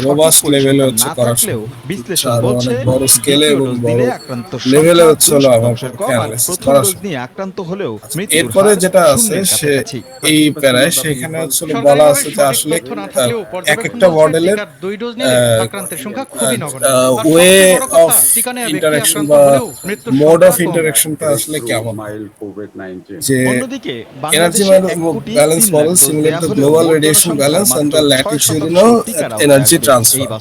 Robust লেভেলে হচ্ছে করা সম্ভব, আরো অনেক বড় স্কেলে এবং বড় লেভেলে হচ্ছে হলো আমার পক্ষে অ্যানালাইসিস করা সম্ভব। আচ্ছা, এরপরে যেটা আছে সে এই প্যারায় সেখানে হচ্ছে বলা আছে যে আসলে এক একটা মডেলের ওয়ে অফ ইন্টারাকশন বা মোড অফ ইন্টারাকশনটা আসলে কেমন, যে energy balance model simulate the global radiation balance and the latitudinal energy transfer.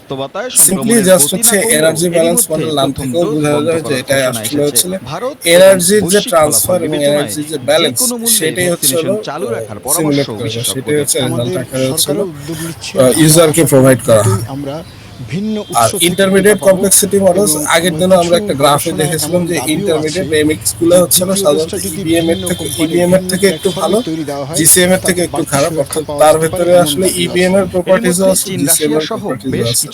Simply just হচ্ছে এনার্জি ব্যালেন্স মডেল নাম থেকেও বোঝা যায় যে এটা আসলে হচ্ছে এনার্জির যে ট্রান্সফার এবং এনার্জির যে ব্যালেন্স সেটাই হচ্ছে হলো সিমুলেট করা, সেটাই হচ্ছে রেজাল্ট আকারে হচ্ছে ইউজারকে প্রোভাইড করা হয়। আমরা ভিন্ন আর ইন্টারমিডিয়েট কমপ্লেক্সিটি মডেলস আগের দিনে আমরা একটা গ্রাফে দেখেছিলাম যে ইন্টারমিডিয়েট এমএক্স গুলো হচ্ছে না সাধারণত ইবিএম এর থেকে একটু ভালো, জিসিএম এর থেকে একটু খারাপ, অর্থাৎ তার ভেতরে আসলে ইবিএম এর প্রপার্টিজও আছে, জিসিএম এর প্রপার্টিজও আছে,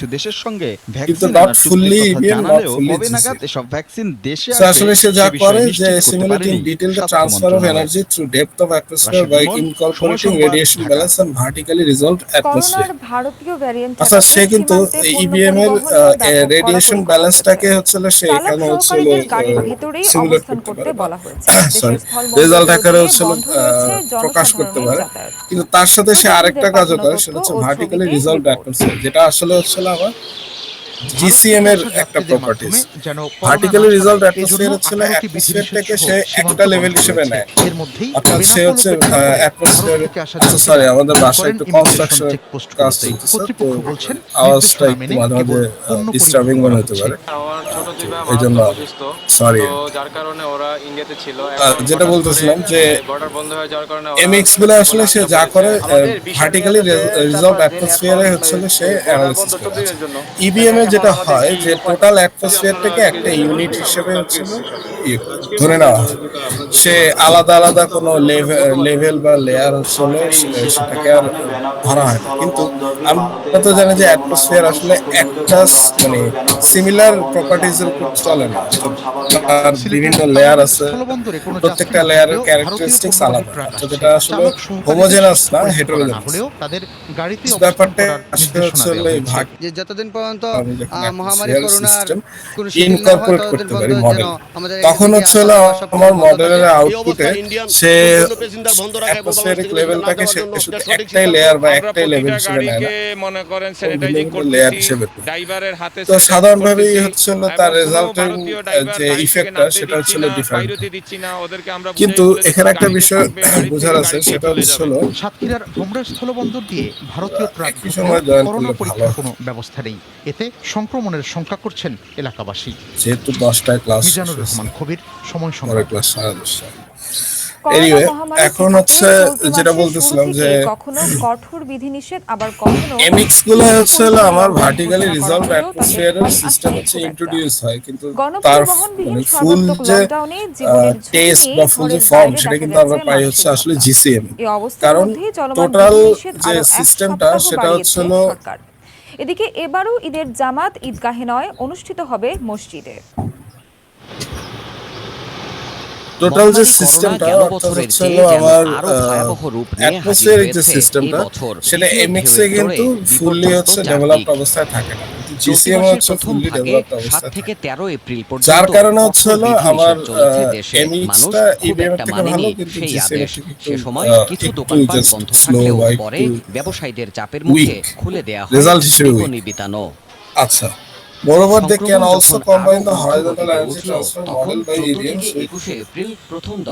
কিন্তু not fully EBM, not fully GCM. So আসলে সে যা করে যে simulating detail the transfer of energy through depth of atmosphere by incorporating radiation balance and vertically resolved atmosphere. আচ্ছা, সে কিন্তু ইবিএম এর রেডিয়েশন ব্যালেন্সটাকে হচ্ছে সে এখানে হচ্ছে সিমুলেট করতে পারে, সরি রেজাল্ট আকারে হচ্ছে প্রকাশ করতে পারে, কিন্তু তার সাথে সে আরেকটা কাজও করে, সেটা হচ্ছে ভার্টিক্যালি রিজলভড অ্যাটমসফিয়ার, যেটা আসলে হচ্ছে আমার জিসিএম এর একটা প্রপার্টিজ। ভার্টিক্যালি রিজলভড অ্যাটমসফিয়ার হচ্ছে অ্যাটমসফিয়ারটাকে সে একটা লেভেল হিসেবে নেয়, অর্থাৎ সে হচ্ছে অ্যাটমসফিয়ার, আচ্ছা সরি আমাদের বাসায় একটু কনস্ট্রাকশনের কাজ চলতেছে, তো আওয়াজটা একটু মাঝে মাঝে ডিস্টার্বিং মনে হতে পারে, এই জন্য সরি। যার কারণে ওরা ইন্ডিয়াতে ছিল, যেটা বলতেছিলাম যে বর্ডার বন্ধ হয়ে যাওয়ার কারণে এমএক্স গুলো আসলে সে যা করে ভার্টিক্যালি রিজলভড অ্যাটমসফিয়ারে হচ্ছে সে অ্যানালাইসিস করে। ইবিএম এ যেটা হয় যে টোটাল অ্যাটমসফিয়ার থেকে একটা ইউনিট হিসেবে হচ্ছে ধরে নেওয়া হয়, সে আলাদা আলাদা কোনো লেভেল বা লেয়ার হচ্ছে সেটাকে আর ধরা হয় না। কিন্তু আমরা তো জানি যে অ্যাটমসফিয়ার আসলে একটা মানে সিমিলার প্রপার্টিজ এর উপর চলে না, তার বিভিন্ন লেয়ার আছে, প্রত্যেকটা লেয়ারের ক্যারেক্টারিস্টিক্স আলাদা, যেটা আসলে হোমোজেনাস না হেটেরোজেনাস। ব্যাপারটা আসলে হচ্ছে ভাগ যে যতদিন পর্যন্ত মহামারী সিস্টেম করোনার কোনো ইনকর্পোরেট করতে পারি মডেল, তখন হচ্ছে আমার মডেলের আউটপুটে সে অ্যাটমসফিয়ারিক লেভেলটাকে সে শুধু একটাই লেয়ার বা একটাই লেভেল হিসেবে নেয় না, মনে করেন স্যানিটাইজিং লেয়ার করতেছি, হিসেবে। ড্রাইভারের হাতে তো সাধারণভাবেই হচ্ছে তার রেজাল্টের যে ইফেক্টটা সেটা হচ্ছে ডিফারেন্ট, কিন্তু এখানে একটা বিষয় বোঝার আছে, সেটা হচ্ছে সাতক্ষীরার হোমরা স্থলবন্দর দিয়ে ভারতীয় ট্রাক একই সময় জয়েন করলে করোনা ভালো পরীক্ষার হয়। কোনো ব্যবস্থা নেই, এতে সংক্রমণের শঙ্কা করছেন এলাকাবাসী। যেহেতু 10টায় ক্লাস, মিজানুর রহমান কবির, সময় পরে সংবাদ। ক্লাস 10:30। এনিওয়ে এখন হচ্ছে যেটা বলতেছিলাম যে কখনো কঠোর বিধিনিষেধ আবার কখনো এমএক্স গুলো হচ্ছে আমার ভার্টিক্যালি রিজলভড অ্যাটমসফিয়ারের সিস্টেম হচ্ছে ইন্ট্রোডিউস হয়, কিন্তু তার মানে ফুল যে টেস্ট বা ফুল যে ফর্ম সেটা কিন্তু আমরা পাই হচ্ছে আসলে জিসিএম, কারণ টোটাল যে সিস্টেমটা সেটা হচ্ছে এদিকে এবারও ঈদের জামাত ঈদগাহে নয়, অনুষ্ঠিত হবে মসজিদে। টোটাল যে সিস্টেমটা হচ্ছে আমার অ্যাটমসফিয়ারিক যে সিস্টেমটা সেটা এমএক্স এ কিন্তু ফুললি হচ্ছে ডেভেলপড অবস্থায় থাকে না, জিসিএম হচ্ছে ফুললি ডেভেলপড অবস্থায় থাকে, যার কারণে হচ্ছে আমার এমএক্সটা ইবিএম এর থেকে ভালো, কিন্তু জিসিএম এর থেকে একটু জাস্ট স্লো বা ব্যবসায়ীদের চাপের মুখে খুলে দেয়া হয় রেজাল্ট হিসেবে নিবিতানো। আচ্ছা, moreover they can also combine the horizontal energy transfer model by EDM with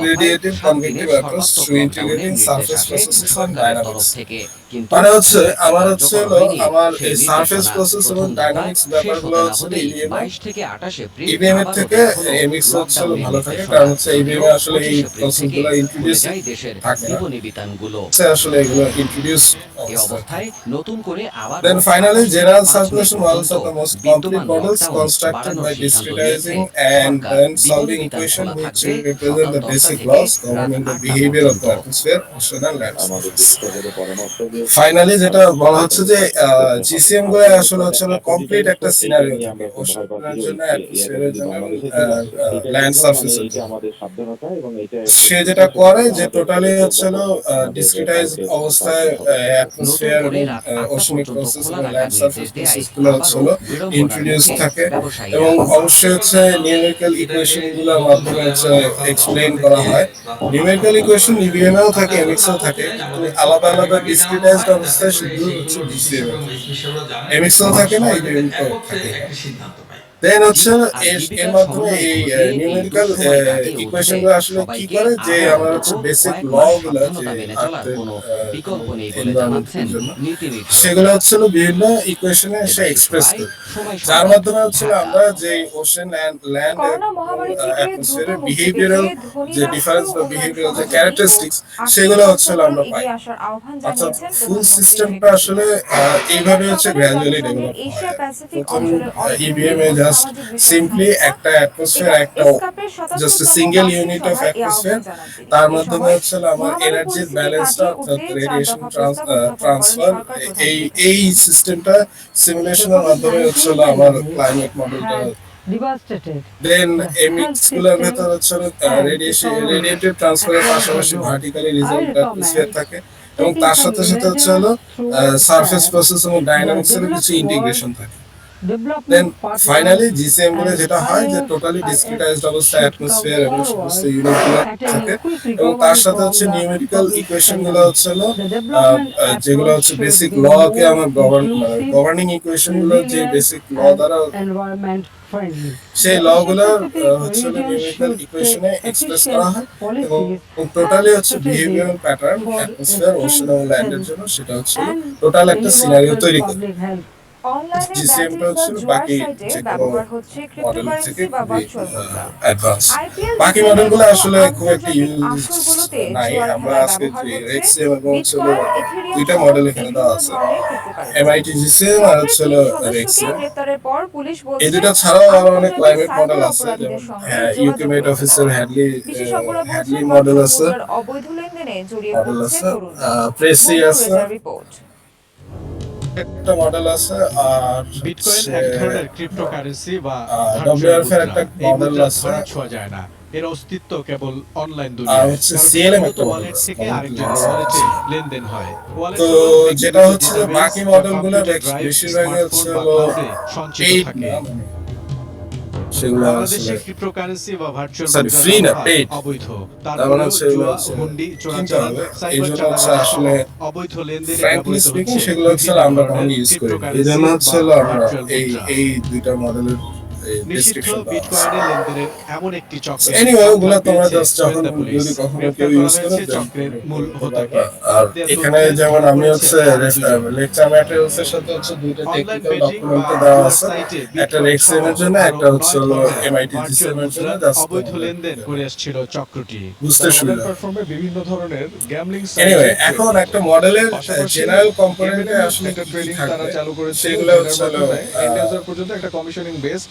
radiative convective approach through integrating surface processes and dynamics. মানে হচ্ছে আমার হচ্ছে আমার এই সারফেস প্রসেস এবং ডাইনামিক্স ব্যাপারগুলো হচ্ছে ইবিএম এর থেকে এমএক্স হচ্ছে ভালো থাকে, কারণ হচ্ছে ইবিএম এ আসলে এই প্রসেসগুলো ইন্ট্রোডিউস থাকে না, আসলে এগুলো ইন্ট্রোডিউস অবস্থায়। নতুন করে আবার Then finally, general circulation models are the most complete models constructed by discretizing and then solving equation which represent the basic laws governing the behavior of the atmosphere, ocean and land surface. Finally যেটা বলা হচ্ছে যে GCM গুলো আসলে হচ্ছে complete একটা scenario থাকে ওশানের জন্য, অ্যাটমসফিয়ারের জন্য, ল্যান্ড সারফেসের জন্য। সে যেটা করে যে টোটালি হচ্ছে ডিসক্রিটাইজ অবস্থায় অ্যাটমসফিয়ার এবং ওশানিক প্রসেস এবং ল্যান্ড সারফেস প্রসেস গুলো হচ্ছে ইন্ট্রোডিউস থাকে এবং অবশ্যই হচ্ছে নিউমেরিক্যাল ইকুয়েশন গুলোর মাধ্যমে হচ্ছে এক্সপ্লেইন করা হয়। নিউমেরিক্যাল ইকুয়েশন ইভিএমেও থাকে, এমএক্সেও থাকে, কিন্তু আলাদা আলাদা ডিসক্রিটাইজড অবস্থায় শুধু হচ্ছে ডিসিএম, এমএক্সেও থাকে না, ইভিএমও থাকে। দেন হচ্ছে এর মাধ্যমে এই নিউমেরিক্যাল ইকুয়েশন গুলো আসলে কি করে যে আমরা হচ্ছে বেসিক ল গুলো যে সেগুলো হচ্ছে বিভিন্ন ইকুয়েশনে সে এক্সপ্রেস করে, যার মাধ্যমে হচ্ছে আমরা যে ওশেন এন্ড ল্যান্ড অ্যাটমসফিয়ারের বিহেভিয়ারাল যে ডিফারেন্স বা বিহেভিয়ারাল যে ক্যারেক্টারিস্টিক্স সেগুলো হচ্ছে আমরা পাই। অর্থাৎ ফুল সিস্টেমটা আসলে এইভাবে হচ্ছে গ্র্যাজুয়ালি ডেভেলপ হয়। প্রথম ইবিএম এ জাস্ট সিম্পলি একটা অ্যাটমসফিয়ার, একটা just a single unit of atmosphere, তার মাধ্যমে হচ্ছে আমার এনার্জির ব্যালেন্সটা অর্থাৎ রেডিয়েশন ট্রান্সফার, এই সিস্টেমটা সিমুলেশনের মাধ্যমে হচ্ছে আমার ক্লাইমেট মডেলটা। দেন এমএক্স গুলোর ভেতর হচ্ছে রেডিয়েটিভ ট্রান্সফারের পাশাপাশি ভার্টিক্যালি রিজলভ অ্যাটমসফিয়ার থাকে এবং তার সাথে সাথে হচ্ছে সারফেস প্রসেস এবং ডাইনামিক্সের কিছু ইন্টিগ্রেশন থাকে। দেন ফাইনালি জিসিএম গুলো যেটা হয় যে টোটালি ডিসক্রিটাইজড অবস্থায় অ্যাটমসফিয়ার এবং সমস্ত ইউনিট গুলো থাকে এবং তার সাথে হচ্ছে নিউমেরিক্যাল ইকুয়েশন গুলো হচ্ছে যেগুলো হচ্ছে বেসিক ল কে আমার গভর্নিং ইকুয়েশন গুলো যে বেসিক ল দ্বারা সেই ল গুলো হচ্ছে নিউমেরিক্যাল ইকুয়েশনে এক্সপ্রেস করা হয় এবং টোটালি হচ্ছে বিহেভিয়ারাল প্যাটার্ন অ্যাটমসফিয়ার, ওশেন এবং ল্যান্ডের জন্য সেটা হচ্ছে টোটাল একটা সিনারিও তৈরি করে। জিসিএমটা হচ্ছে বাকি যে কোনো মডেল থেকে অ্যাডভান্স। বাকি মডেলগুলো আসলে খুব একটা ইউজ নাই। আমরা আজকে রেক্সিএম এবং হচ্ছে দুইটা মডেল এখানে দেওয়া আছে, এমআইটি জিসিএম আর হচ্ছে রেক্সিএম। এই দুটো ছাড়াও আরো অনেক ক্লাইমেট মডেল আছে, যেমন ইউকিমেট অফিসের হ্যাডলি মডেল আছে, প্রেসি আছে, একটা মডেল আছে, আর বিটকয়েন এক ধরনের ক্রিপ্টোকারেন্সি বা ডব্লিউআরএফ এর একটা মডেল আছে, ছোঁয়া যায় না। এর অস্তিত্ব কেবল অনলাইন আর দুনিয়ায়। হচ্ছে সিএলএম একটা ওয়ালেট থেকে আরেকজন ওয়ালেটে লেনদেন হয়। তো যেটা হচ্ছে বাকি মডেলগুলো বেশিরভাগই হচ্ছে পেইড না, সেগুলো বাংলাদেশের ক্রিপ্টোকারেন্সি বা ভার্চুয়াল সরি ফ্রি না, পেইড। অবৈধ। তার মানে সেগুলো হুন্ডি কিনতে চোরাচালান, হবে। এই সাইবার জন্য হচ্ছে চালান, আসলে অবৈধ লেনদেনে ফ্র্যাঙ্কলি ব্যবহৃত স্পিকিং হচ্ছে সেগুলো হচ্ছে আমরা কখনো ইউজ করি। এই জন্য হচ্ছে আমরা এই দুইটা মডেলের নিষিদ্ধ ডেসক্রিপশন বিটকয়েনের লেনদেনের এমন একটি চক্র। এনিওয়ে ওগুলো তোমরা জাস্ট যখন যদি কখনো কেউ ইউজ করো চক্রের মূল হোতাকে। আর এখানে যেমন আমি হচ্ছে লেকচার ম্যাটেরিয়ালস এর সাথে হচ্ছে দুইটা টেকনিক্যাল ডকুমেন্ট দেওয়া আছে, একটা রেক্সএম এর জন্য, একটা হচ্ছে এমআইটি জিসিএম এর জন্য, জাস্ট অবৈধ লেনদেন করে আসছিল চক্রটি। বুঝতে সুবিধা। প্ল্যাটফর্মে বিভিন্ন ধরনের গ্যাম্বলিং এনিওয়ে এখন একটা মডেলের জেনারেল কম্পোনেন্টে আসলে একটা কি ট্রেডিং থাকবে তারা চালু করেছে, সেগুলো হচ্ছে এন্ড ইউজার পর্যন্ত একটা কমিশনিং বেস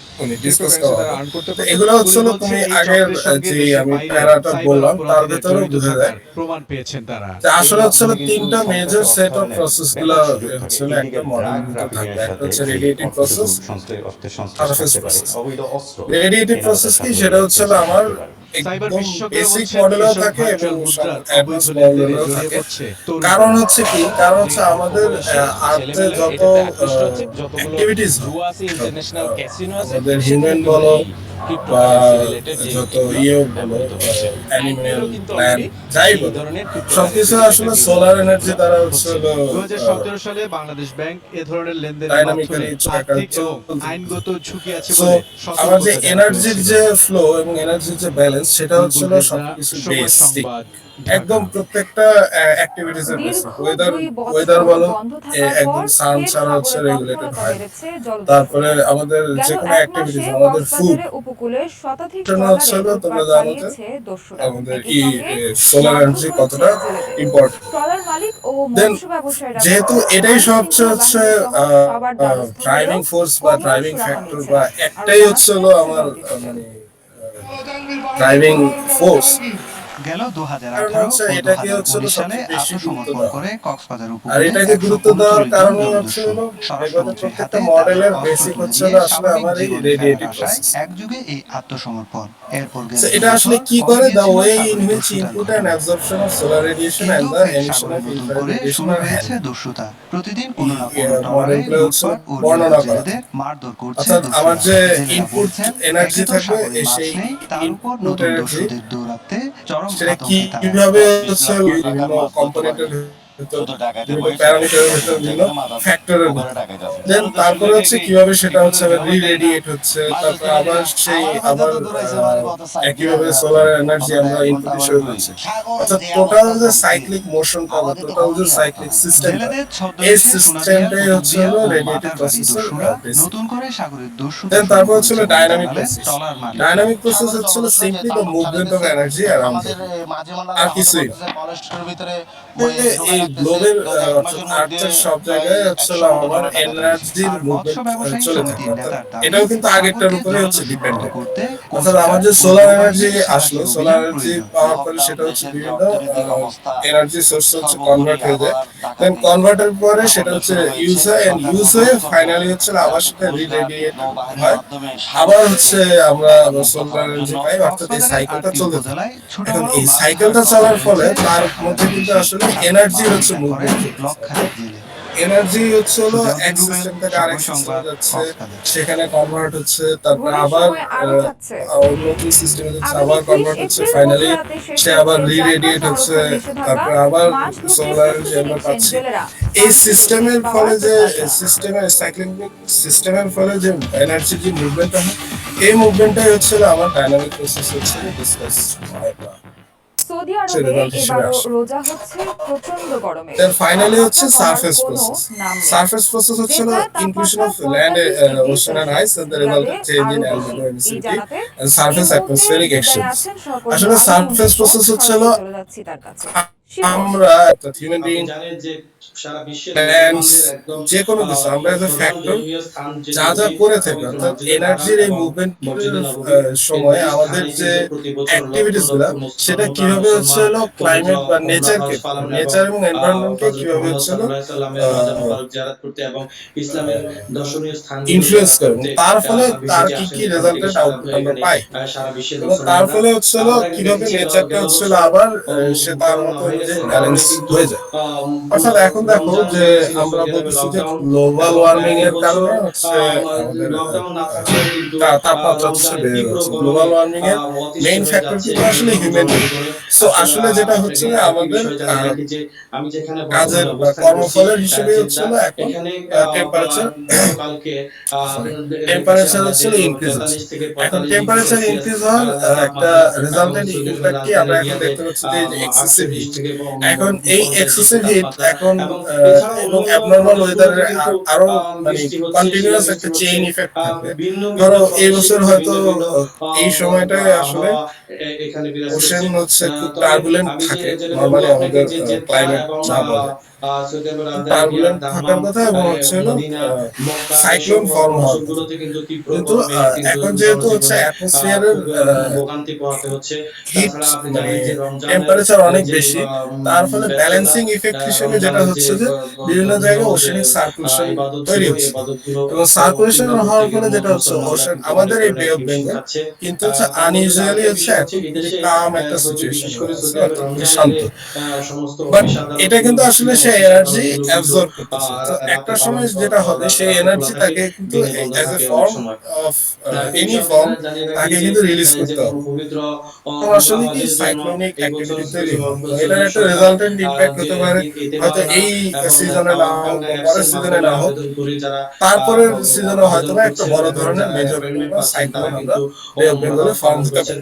ডিসকাস করা হবে। এগুলো হচ্ছে তুমি আগের যে আমি প্যারাটা বললাম তার ভিতরে বোঝা যায় প্রমাণ পেয়েছেন তারা। যে আসলে হচ্ছে তিনটা মেজর সেট অফ প্রসেস গুলো হচ্ছে একটা মডেল থাকবে। একটা হচ্ছে radiative process, surface process. Radiative process কি, সেটা হচ্ছে আমার একদম বেসিক মডেলও থাকে এবং অ্যাডভান্স মডেলও থাকে। কারণ হচ্ছে কি, কারণ হচ্ছে আমাদের আর্থে যত অ্যাক্টিভিটিস আমাদের হিউম্যান বলো বা যত বলো অ্যানিমেল প্ল্যান্ট যাই বলো সবকিছু আসলে সোলার এনার্জি দ্বারা হচ্ছে 2017 সালে বাংলাদেশ ব্যাংক এ ধরনের লেনদেনের ডাইনামিক্যালি আইনগত ঝুঁকি আছে সো বলে আমার যে এনার্জির যে ফ্লো এবং এনার্জির যে ব্যালেন্স ইনফ্লুয়েন্স সেটা হচ্ছিল সবকিছু বেসিক, একদম প্রত্যেকটা অ্যাক্টিভিটিস এর বেসিক। ওয়েদার বলো, একদম সান ছাড়া হচ্ছে রেগুলেটেড হয়। তারপরে আমাদের যে কোনো অ্যাক্টিভিটিস, আমাদের ফুড হচ্ছে, তোমরা জানো যে আমাদের সোলার এনার্জি কতটা ইম্পর্টেন্ট। দেন যেহেতু এটাই সবচেয়ে হচ্ছে ড্রাইভিং ফোর্স বা ড্রাইভিং ফ্যাক্টর, বা একটাই হচ্ছে হলো আমার মানে ড্রাইভিং ফোর্স, গেল কারণ হচ্ছে এটাকে হচ্ছে হলো 2018-19 সালে সবচেয়ে বেশি গুরুত্ব আত্মসমর্পণ দেওয়া। করে কক্সবাজার আর উপকূলে এটাকে গুরুত্ব দেওয়ার কারণ হচ্ছে হলো স্বরাষ্ট্রমন্ত্রীর প্রত্যেকটা হাতে মডেলের তার বেসিক অস্ত্র হচ্ছে দিয়ে হলো আসলে স্বাভাবিক আমার এই জীবন রেডিয়েটিভ ফেরার আশায় প্রসেস। একযুগে এই আত্মসমর্পণ। এরপর গেল এটা 2 আসলে বছর, কি কমে করে, দ্য গিয়েছিল ওয়ে ইন সাগরের হুইচ দস্যুতার ইনপুট ঘটনা। And absorption of solar radiation and কিন্তু দ্য ফের এমিশন সাগরের অফ নতুন ইনফ্রারেড করে রেডিয়েশন শুরু আর হয়েছে দস্যুতা। প্রতিদিন কোনো না কোনো ট্রলারে মডেলগুলো হচ্ছে লুটপাট ও বর্ণনা করা। জেলেদের মারধর করছে অর্থাৎ আমার দস্যুরা। যে জেলেরা ইনপুট বলছেন, এনার্জি একে তো থাকবে, সাগরে মাছ সেই নেই, তার উপর ইনপুট নতুন এনার্জি দস্যুদের দৌড়াতে চরম সেটা আতঙ্কে তারা। কিভাবে হচ্ছে বিভিন্ন কম্পোনেন্টের ভিতর, বিভিন্ন প্যারামিটারের ভিতর, বিভিন্ন ফ্যাক্টরের ভিতর, দেন তারপরে হচ্ছে কিভাবে সেটা হচ্ছে রি-রেডিয়েট হচ্ছে, তারপর আবার সেই আবার একইভাবে সোলার এনার্জি আমরা ইনপুট হিসেবে পাচ্ছি। অর্থাৎ টোটাল যে সাইক্লিক মোশনটা বা টোটাল যে সাইক্লিক সিস্টেম, জেলেদের এই ছদ্মবেশে সিস্টেমটাই হচ্ছে হলো রেডিয়েটিভ মাতারবাড়ি প্রসেসের দস্যুরা বেসিক। নতুন করে সাগরের দস্যুতা দেন শুরু তারপর হচ্ছে করেছে ডাইনামিক বলতে গেলে প্রসেস। ট্রলার মালিক। ডাইনামিক প্রসেস হচ্ছে simply the movement of energy around আর কিছুই না। এই গ্লোবের আর্থের সব জায়গায় হচ্ছে আমার এনার্জির আর মৎস্য মুভমেন্ট ব্যবসায়ী চলে সমিতির থাকে। নেতার দাবি, এটাও কিন্তু আগেরটার উপরে সাগরকে হচ্ছে জলদস্যু ডিপেন্ডেন্ট। করতে অর্থাৎ আমার যে সোলার এনার্জি আসলো, সোলার এনার্জি পাওয়ার পরে সেটা হচ্ছে বিভিন্ন এনার্জি সোর্স হচ্ছে কনভার্ট হয়ে যায়। দেন কনভার্টের পরে সেটা হচ্ছে ইউজ হয়, এন্ড ইউজ হয়ে ফাইনালি হচ্ছে আবার সেটা রিরেডিয়েট হয়, আবার হচ্ছে আমরা সোলার এনার্জি পাই। অর্থাৎ এই সাইকেলটা চলতে থাকে। এখন এই সাইকেলটা চলার ফলে তার মধ্যে কিন্তু আসলে এনার্জি হচ্ছে মুভমেন্ট। এনার্জি হচ্ছে হলো এক সিস্টেম থেকে আরেক সিস্টেমে যাচ্ছে, সেখানে কনভার্ট হচ্ছে, তারপর আবার নতুন সিস্টেমে যাচ্ছে, আবার কনভার্ট হচ্ছে, ফাইনালি সে আবার রিরেডিয়েট হচ্ছে, তারপর আবার সোলার এনার্জি আমরা পাচ্ছি। এই সিস্টেমের ফলে যে সিস্টেমের সাইক্লিক সিস্টেমের ফলে যে এনার্জি যে মুভমেন্টটা হয়, এই মুভমেন্টটাই হচ্ছে আমার ডাইনামিক প্রসেস হচ্ছে ডিসকাস হয়। সৌদি আরবে এবারও রোজা হচ্ছে প্রচন্ড গরমে। দেন ফাইনালি হচ্ছে সারফেস প্রসেস। সারফেস প্রসেস হচ্ছে inclusion of land, ocean and ice and the resulted change in albedo emissivity and surface atmospheric exchange. আসলে সারফেস প্রসেস হচ্ছে আমরা একটা হিউম্যান বিং যে কোনো কিছু আমরা এজ এ ফ্যাক্টর যা যা করে থাকি, অর্থাৎ এনার্জির এই মুভমেন্ট সময় আমাদের যে অ্যাক্টিভিটিস গুলা, সেটা কিভাবে হচ্ছে হলো ক্লাইমেট বা নেচারকে, নেচার এবং এনভায়রনমেন্টকে কিভাবে হচ্ছে হলো ইনফ্লুয়েন্স করে, তার ফলে তার কি কি রেজাল্টেড আউটপুট আমরা পাই, এবং তার ফলে হচ্ছে হলো কিভাবে নেচারটা হচ্ছে হলো আবার সে তার মতো নিজে ব্যালেন্স হয়ে যায়। অর্থাৎ এখন দেখো যে আমরা বলতেছি যে গ্লোবাল ওয়ার্মিং এর কারণে হচ্ছে তাপমাত্রা হচ্ছে বেড়ে যাচ্ছে। গ্লোবাল ওয়ার্মিং এর মেইন ফ্যাক্টর কিন্তু আসলে হিউম্যান। সো আসলে যেটা হচ্ছে আমাদের কাজের বা কর্মফলের হিসেবে হচ্ছে এখন টেম্পারেচার হচ্ছে ইনক্রিজ হচ্ছে। এখন টেম্পারেচার ইনক্রিজ হওয়ার একটা রেজাল্টেন্ট ইফেক্ট কি আমরা এখন দেখতে পাচ্ছি যে এক্সেসিভ হিট। এখন এই এক্সেসিভ হিট এখন এবং অ্যাবনরমাল ওয়েদারের আরো মানে কন্টিনিউয়াস একটা চেইন ইফেক্ট থাকবে। ধরো এই বছর হয়তো এই সময়টায় আসলে ওশেন হচ্ছে খুব টার্বুলেন্ট থাকে, নরমালি আমাদের ক্লাইমেট যা বলে টার্বুলেন্ট থাকার কথা, এবং হচ্ছে সাইক্লোন ফর্ম হওয়ার কথা। কিন্তু এখন যেহেতু হচ্ছে অ্যাটমসফিয়ারের হিট মানে টেম্পারেচার অনেক বেশি, তার ফলে ব্যালেন্সিং ইফেক্ট হিসেবে যেটা হচ্ছে যে বিভিন্ন জায়গায় ওশেনিক সার্কুলেশন তৈরি হচ্ছে, এবং সার্কুলেশন হওয়ার ফলে যেটা হচ্ছে ওশেন আমাদের এই বে অফ বেঙ্গল কিন্তু হচ্ছে আনইউজুয়ালি হচ্ছে কাম একটা সিচুয়েশন, শান্ত। বাট এটা কিন্তু আসলে সে এনার্জি অ্যাবজর্ব করতেছে। তো একটা সময় যেটা হবে সেই এনার্জি তাকে কিন্তু as a form of any form তাকে কিন্তু রিলিজ করতে হবে। আসলে কি সাইক্লোনিক অ্যাক্টিভিটি তৈরি হয়। এটার একটা রেজাল্টেন্ট ইমপ্যাক্ট হতে পারে হয়তো এই সিজনে না হোক বা পরের সিজনে না হোক, তারপরের সিজনে হয়তো বা একটা বড় ধরনের মেজর সাইক্লোন আমরা বে অফ বেঙ্গলে ফর্ম হতে পারে।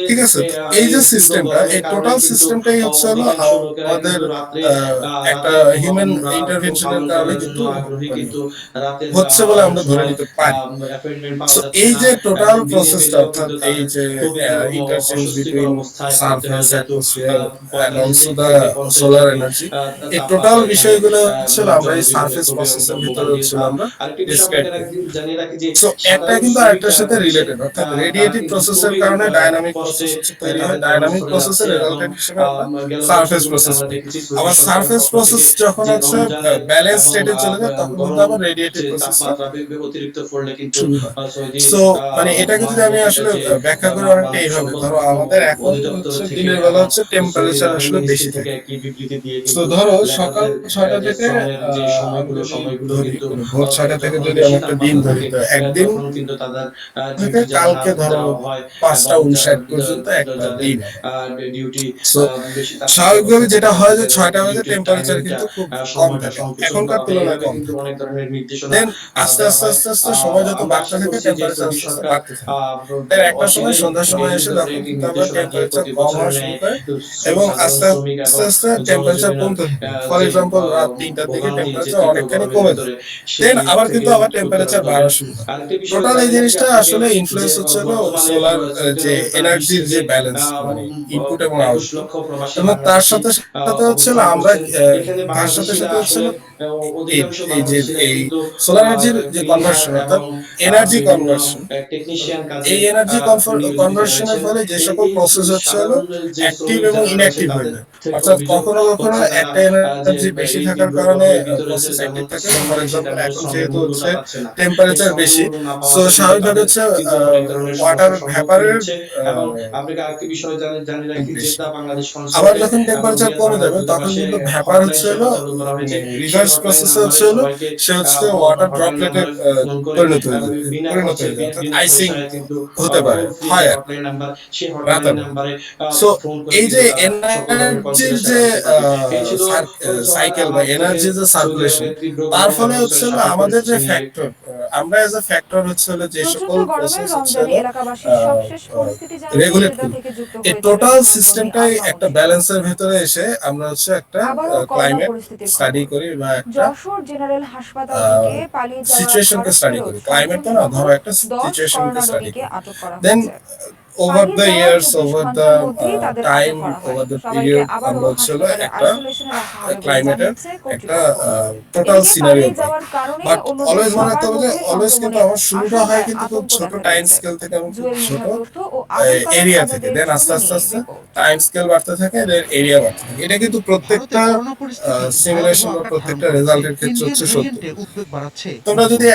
ঠিক আছে, তো এই যে সিস্টেমটা, এই টোটাল সিস্টেমটাই হচ্ছে হলো আমাদের একটা হিউম্যান ইন্টারভেনশনের কারণে কিন্তু হচ্ছে বলে আমরা ধরে নিতে পারি। সো এই যে টোটাল প্রসেসটা, অর্থাৎ এই যে interchange between surface, atmosphere and also the solar energy, এই টোটাল বিষয়গুলো হচ্ছে আমরা এই সারফেস প্রসেসের ভিতরে হচ্ছে আমরা ডিসক্রাইব করি। সো একটা কিন্তু আরেকটার সাথে রিলেটেড, অর্থাৎ রেডিয়েটিভ প্রসেসের কারণে ডায়নামিক প্রসেস তৈরি হয়, ডায়নামিক প্রসেসের রেজাল্টেন্ট হিসেবে আমরা সারফেস প্রসেস পাই। আবার সারফেস প্রসেস যখন হচ্ছে ব্যালেন্স স্টেটে চলে যায় তখন কিন্তু আবার রেডিয়েটিভ প্রসেসটা শুরু হয়। সো মানে এটাকে যদি আমি আসলে ব্যাখ্যা করি অনেকটা এইভাবে, ধরো আমাদের এখন হচ্ছে দিনের বেলা হচ্ছে টেম্পারেচার আসলে বেশি থাকে। তো ধরো সকাল 6টা থেকে ভোর 6টা থেকে যদি আমি একটা দিন ধরি, তো একদিন থেকে কালকে ধরো 5টা 59 পর্যন্ত একটা দিন। সো স্বাভাবিকভাবে যেটা হয় যে 6টা বাজে টেম্পারেচার কিন্তু খুব কম থাকে, এখনকার তুলনায় কম থাকে। দেন আস্তে আস্তে আস্তে আস্তে সময় যত বাড়তে থাকে টেম্পারেচার আস্তে আস্তে বাড়তে থাকে। দেন একটা সময় সন্ধ্যার সময় এসে যখন কিন্তু আবার টেম্পারেচার কম হওয়া শুরু করে এবং আস্তে আস্তে আস্তে টেম্পারেচার কমতে থাকে। ফর এক্সাম্পল রাত 3টার দিকে টেম্পারেচার অনেকখানি কমে যায়, দেন আবার কিন্তু আবার টেম্পারেচার বাড়া শুরু হয়। টোটাল এই জিনিসটা আসলে ইনফ্লুয়েন্স হচ্ছে সোলার যে এনার্জির যে ব্যালেন্স, মানে ইনপুট এবং আউটপুট, এবং তার সাথে সাথে হচ্ছে আমরা তার সাথে সাথে হচ্ছে এই যে এই সোলার এনার্জির যে কনভার্সন, অর্থাৎ এনার্জি কনভার্সন, এই এনার্জি কনভার্সনের ফলে যে সকল প্রসেস হচ্ছে অ্যাক্টিভ এবং ইনঅ্যাক্টিভ হয়ে যায়। অর্থাৎ কখনো কখনো একটা এনার্জি বেশি থাকার কারণে প্রসেস অ্যাক্টিভ থাকে। ফর এক্সাম্পল এখন যেহেতু হচ্ছে টেম্পারেচার বেশি, সো স্বাভাবিকভাবে হচ্ছে ওয়াটার ভ্যাপারের আবার যখন টেম্পারেচার কমে যাবে তখন কিন্তু ভ্যাপার হচ্ছে রিভার্স প্রসেসে হচ্ছে সে হচ্ছে ওয়াটার ড্রপলেটে পরিণত হয়ে যায়, অর্থাৎ আইসিং হতে পারে, হয় রাতারাতি। সো এই যে এনার্জির যে সাইকেল বা এনার্জি যে সার্কুলেশন, তার ফলে হচ্ছে আমাদের যে ফ্যাক্টর, আমরা এজ এ ফ্যাক্টর হচ্ছে যে সকল প্রচন্ড গরমে প্রসেস হচ্ছে রমজানে এলাকাবাসীর সবশেষ পরিস্থিতি জানতে রেগুলেট জেদ্দা করি। থেকে যুক্ত এই হয়েছে টোটাল বাংলাদেশ সিস্টেমটাই আবহাওয়া একটা অফিস। ব্যালেন্সের ভেতরে এসে আমরা হচ্ছে একটা আবারও করোনা ক্লাইমেট পরিস্থিতির স্টাডি খবর। করি বা একটা যশোর জেনারেল হাসপাতাল থেকে পালিয়ে যাওয়া সিচুয়েশনকে স্টাডি করি। ক্লাইমেট তো না, ধরো একটা 10 সিচুয়েশনকে করোনা স্টাডি রোগীকে করি। আটক করা দেন হয়েছে। over the পালিয়ে যাওয়ার years, 24 over the ঘন্টার মধ্যেই তাদের আটক time, করা হয়। over the সবাইকে period, আবারও আমরা হচ্ছে হাসপাতালে একটা আইসোলেশনে রাখা হবে বলে ক্লাইমেটের জানিয়েছে একটা কর্তৃপক্ষ। টোটাল এদিকে সিনারিও পালিয়ে পাই। যাওয়ার কারণে বাট অন্যদের অলওয়েজ মনে সবার রাখতে হবে যে মধ্যে অলওয়েজ কিন্তু সংক্রমণের আমার শুরুটা হয় কিন্তু খুব আশঙ্কায় ছোট আতঙ্ক টাইম দেখা স্কেল থেকে এবং খুব জুয়েল ছোট মিঠার তথ্য ও আবুল কালাম এরিয়া থেকে, আজাদের দেন আস্তে ছবি আস্তে নিয়ে আস্তে রিপোর্ট। টাইম স্কেল বাড়তে থাকে, দেন এরিয়া বাড়তে থাকে। এটা কিন্তু প্রত্যেকটা সিমুলেশন বা প্রত্যেকটা রেজাল্টের ক্ষেত্রে হচ্ছে সত্য। উদ্বেগ বাড়াচ্ছে। তোমরা যদি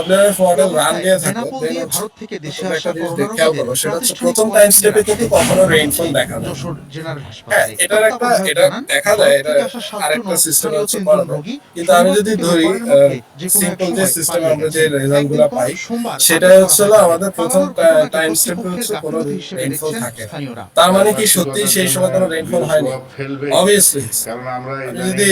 WRF মডেল রান দিয়ে থাকো, বেনাপোল দেন দিয়ে হচ্ছে ভারত থেকে দেশে তোমরা আসা একটা জিনিস করোনা খেয়াল করো, সেটা হচ্ছে প্রথম টাইম স্টেপে কিন্তু কখনো রেইনফল দেখা যায় না। যশোর জেনারেল হ্যাঁ, হাসপাতালে এটার একটা এটা দেখা যায়, এটা আরেকটা সিস্টেম হচ্ছে করানো। কিন্তু আমি যদি ধরি সিম্পল যে সিস্টেম আমরা যে রেজাল্ট গুলা পাই, সেটা হচ্ছে আমাদের প্রথম টাইম স্টেপে হচ্ছে কোনো রেইনফল থাকে না। তার মানে কি সত্যি সেই সময় কোনো রেইনফল হয়নি? অবভিয়াসলি। আমি যদি